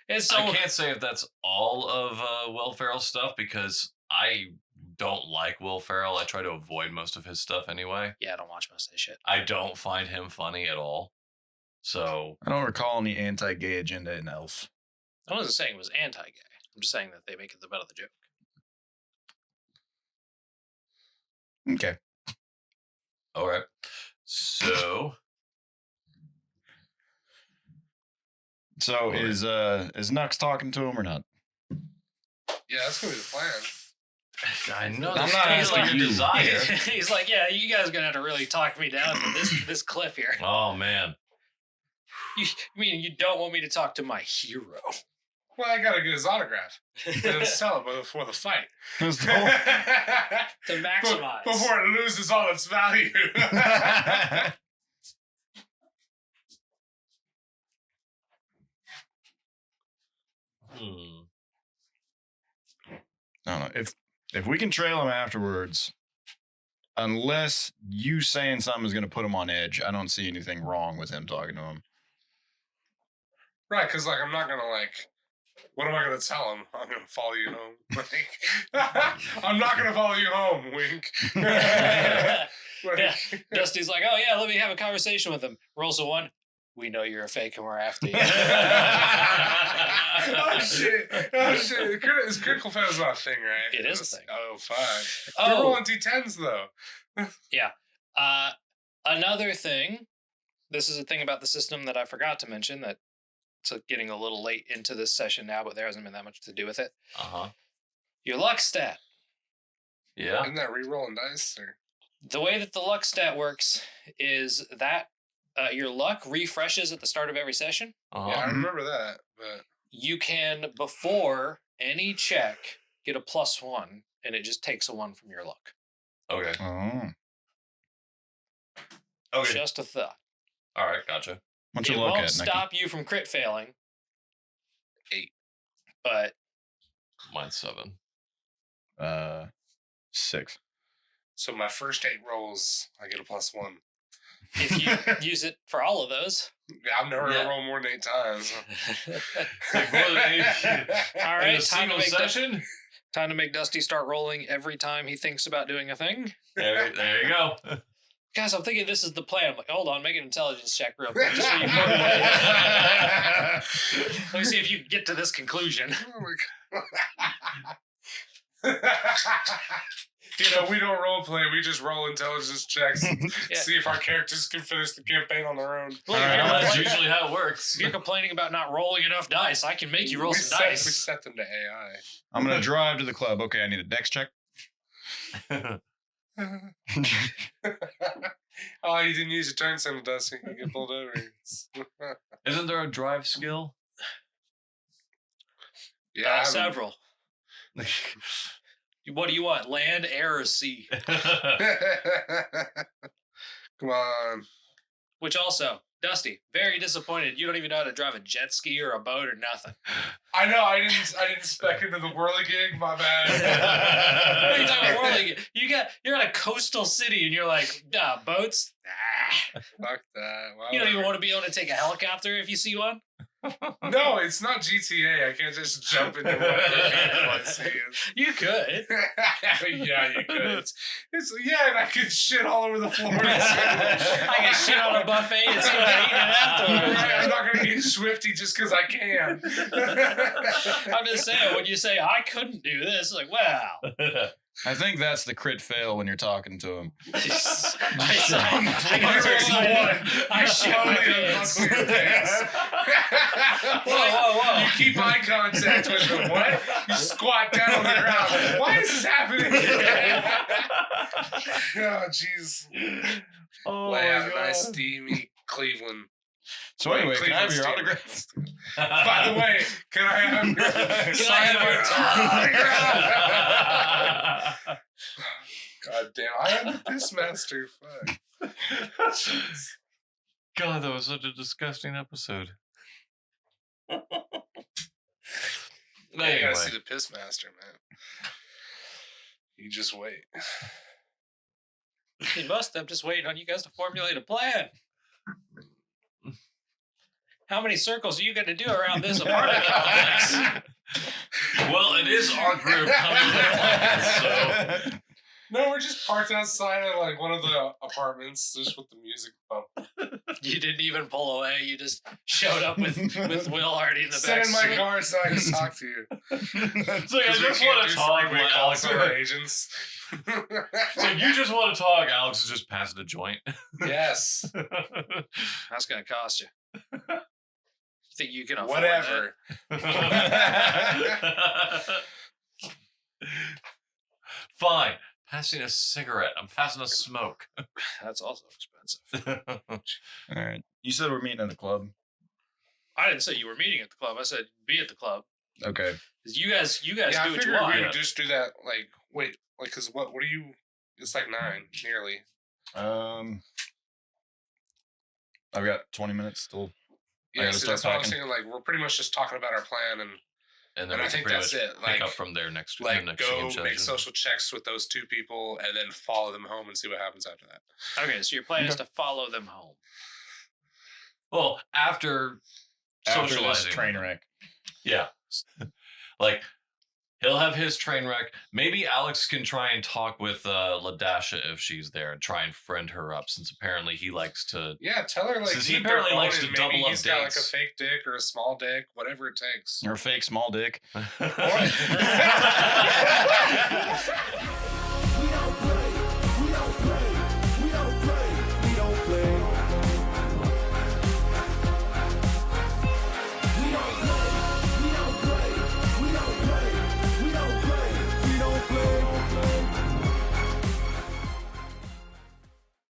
It's so." I can't say if that's all of Will Ferrell's stuff because I don't like Will Ferrell. I try to avoid most of his stuff anyway. Yeah, I don't watch most of this shit. I don't find him funny at all. So I don't recall any anti-gay agenda in Elf. I wasn't saying it was anti-gay. I'm just saying that they make it the butt of the joke. Okay. all right. So So is Nux talking to him or not? Yeah, that's gonna be the plan. I know I'm that's not kind of asking like you. your desire. He's like, "Yeah, you guys are gonna have to really talk me down from this cliff here. Oh man. You mean you don't want me to talk to my hero?" Well, I gotta get his autograph. And then sell it before the fight. To maximize. Before it loses all its value. I don't know. If we can trail him afterwards, unless you saying something is going to put him on edge, I don't see anything wrong with him talking to him. Right, because like I'm not gonna like. What am I gonna tell him? I'm gonna follow you home. Like, I'm not gonna follow you home. Wink. Yeah. Dusty's like, oh yeah, let me have a conversation with him. Rolls a 1. We know you're a fake and we're after you. Oh shit! Oh shit! Is critical fail is not a thing, right? It is a thing. Oh, fine. Oh. You're rolling d10s though. Yeah. Another thing. This is a thing about the system that I forgot to mention that. So getting a little late into this session now, but there hasn't been that much to do with it. Your luck stat. Yeah. Isn't that re-rolling dice? Or? The way that the luck stat works is that your luck refreshes at the start of every session. Yeah, I remember that. But you can, before any check, get a +1, and it just takes a 1 from your luck. Okay. Oh. Okay. Just a thought. All right. Gotcha. What's It your luck won't at, stop you from crit failing. 8. But Mine's 7. 6. So my first 8 rolls, I get a +1. if you use it for all of those. Yeah, I've never heard roll more than 8 times. Like more than 8 All in right, a single session. Time to make Dusty start rolling every time he thinks about doing a thing. There you go. Guys, I'm thinking this is the plan. I'm like, hold on, make an intelligence check real quick. Just so you formulate. Let me see if you can get to this conclusion. Oh my God. You know, we don't role play. We just roll intelligence checks. Yeah. See if our characters can finish the campaign on their own. Well, That's usually how it works. if you're complaining about not rolling enough dice, I can make you roll we some set, dice. We set them to AI. I'm going to drive to the club. Okay, I need a dex check. Oh, you didn't use your turn signal, Dusty. You get pulled over. Isn't there a drive skill? Yeah, I haven't- Several. What do you want? Land, air, or sea? Come on. Which also, Dusty, very disappointed. You don't even know how to drive a jet ski or a boat or nothing. I know. I didn't spec into the whirly gig. My bad. What are you talking about whirling? You're in a coastal city and you're like, nah, boats? Nah. Fuck that. Wow. You don't even want to be able to take a helicopter if you see one? No, it's not GTA. I can't just jump into whatever vehicle I see. You could. Yeah, you could. It's and I could shit all over the floor. I can shit on a buffet and see what I eat it afterwards. I'm not gonna get swifty just because I can. I'm just saying, when you say, I couldn't do this, like, well. I think that's the crit fail when you're talking to him. I shit my pants. Whoa. You keep eye contact with them. What? You squat down on the ground. Why is this happening? Oh, jeez. Oh, Lay out a God. nice steamy Cleveland. So anyway, can I have your Cleveland autograph? By the way, can I have your autograph? God damn, I am the piss master. Fuck. Jeez. God, that was such a disgusting episode. You Anyway. gotta see the piss master, man. You just wait. I'm just waiting on you guys to formulate a plan. How many circles are you going to do around this apartment complex? Well, it is our group coming with plans, so. No, we're just parked outside of like one of the apartments, just with the music bumping. You didn't even pull away. You just showed up with Will already in the Sit back in my seat. car so I can talk to you. It's like, I 'Cause we just can't want do to talk, three-way but calls Alex. with our agents. So you just want to talk. Alex is just passing a joint. Yes. That's going to cost you. You think you can afford Whatever. Fine. Passing a cigarette. I'm passing a smoke. that? That's also expensive. All right. You said we're meeting at the club. I didn't say you were meeting at the club. I said be at the club. Okay. You guys Yeah, do I what you figured want. we would just do that. Like, wait, like, cause what are you? It's like 9 nearly. I've got 20 minutes still. Yeah, gotta see, start that's what I was packing. thinking. Like, we're pretty much just talking about our plan, and then And I we can think pretty that's much it, pick like- up from there next like next go game make session. social checks with those 2 people, and then follow them home and see what happens after that. Okay, so your plan is Okay. to follow them home. Well, after After this socializing train with them. wreck. Yeah. Like he'll have his train wreck. Maybe Alex can try and talk with Ladasha if she's there and try and friend her up, since apparently he likes to. Yeah, tell her like Since he keep apparently their likes phone to and double maybe up he's got like a dates. fake dick or a small dick, whatever it takes. Or a fake small dick.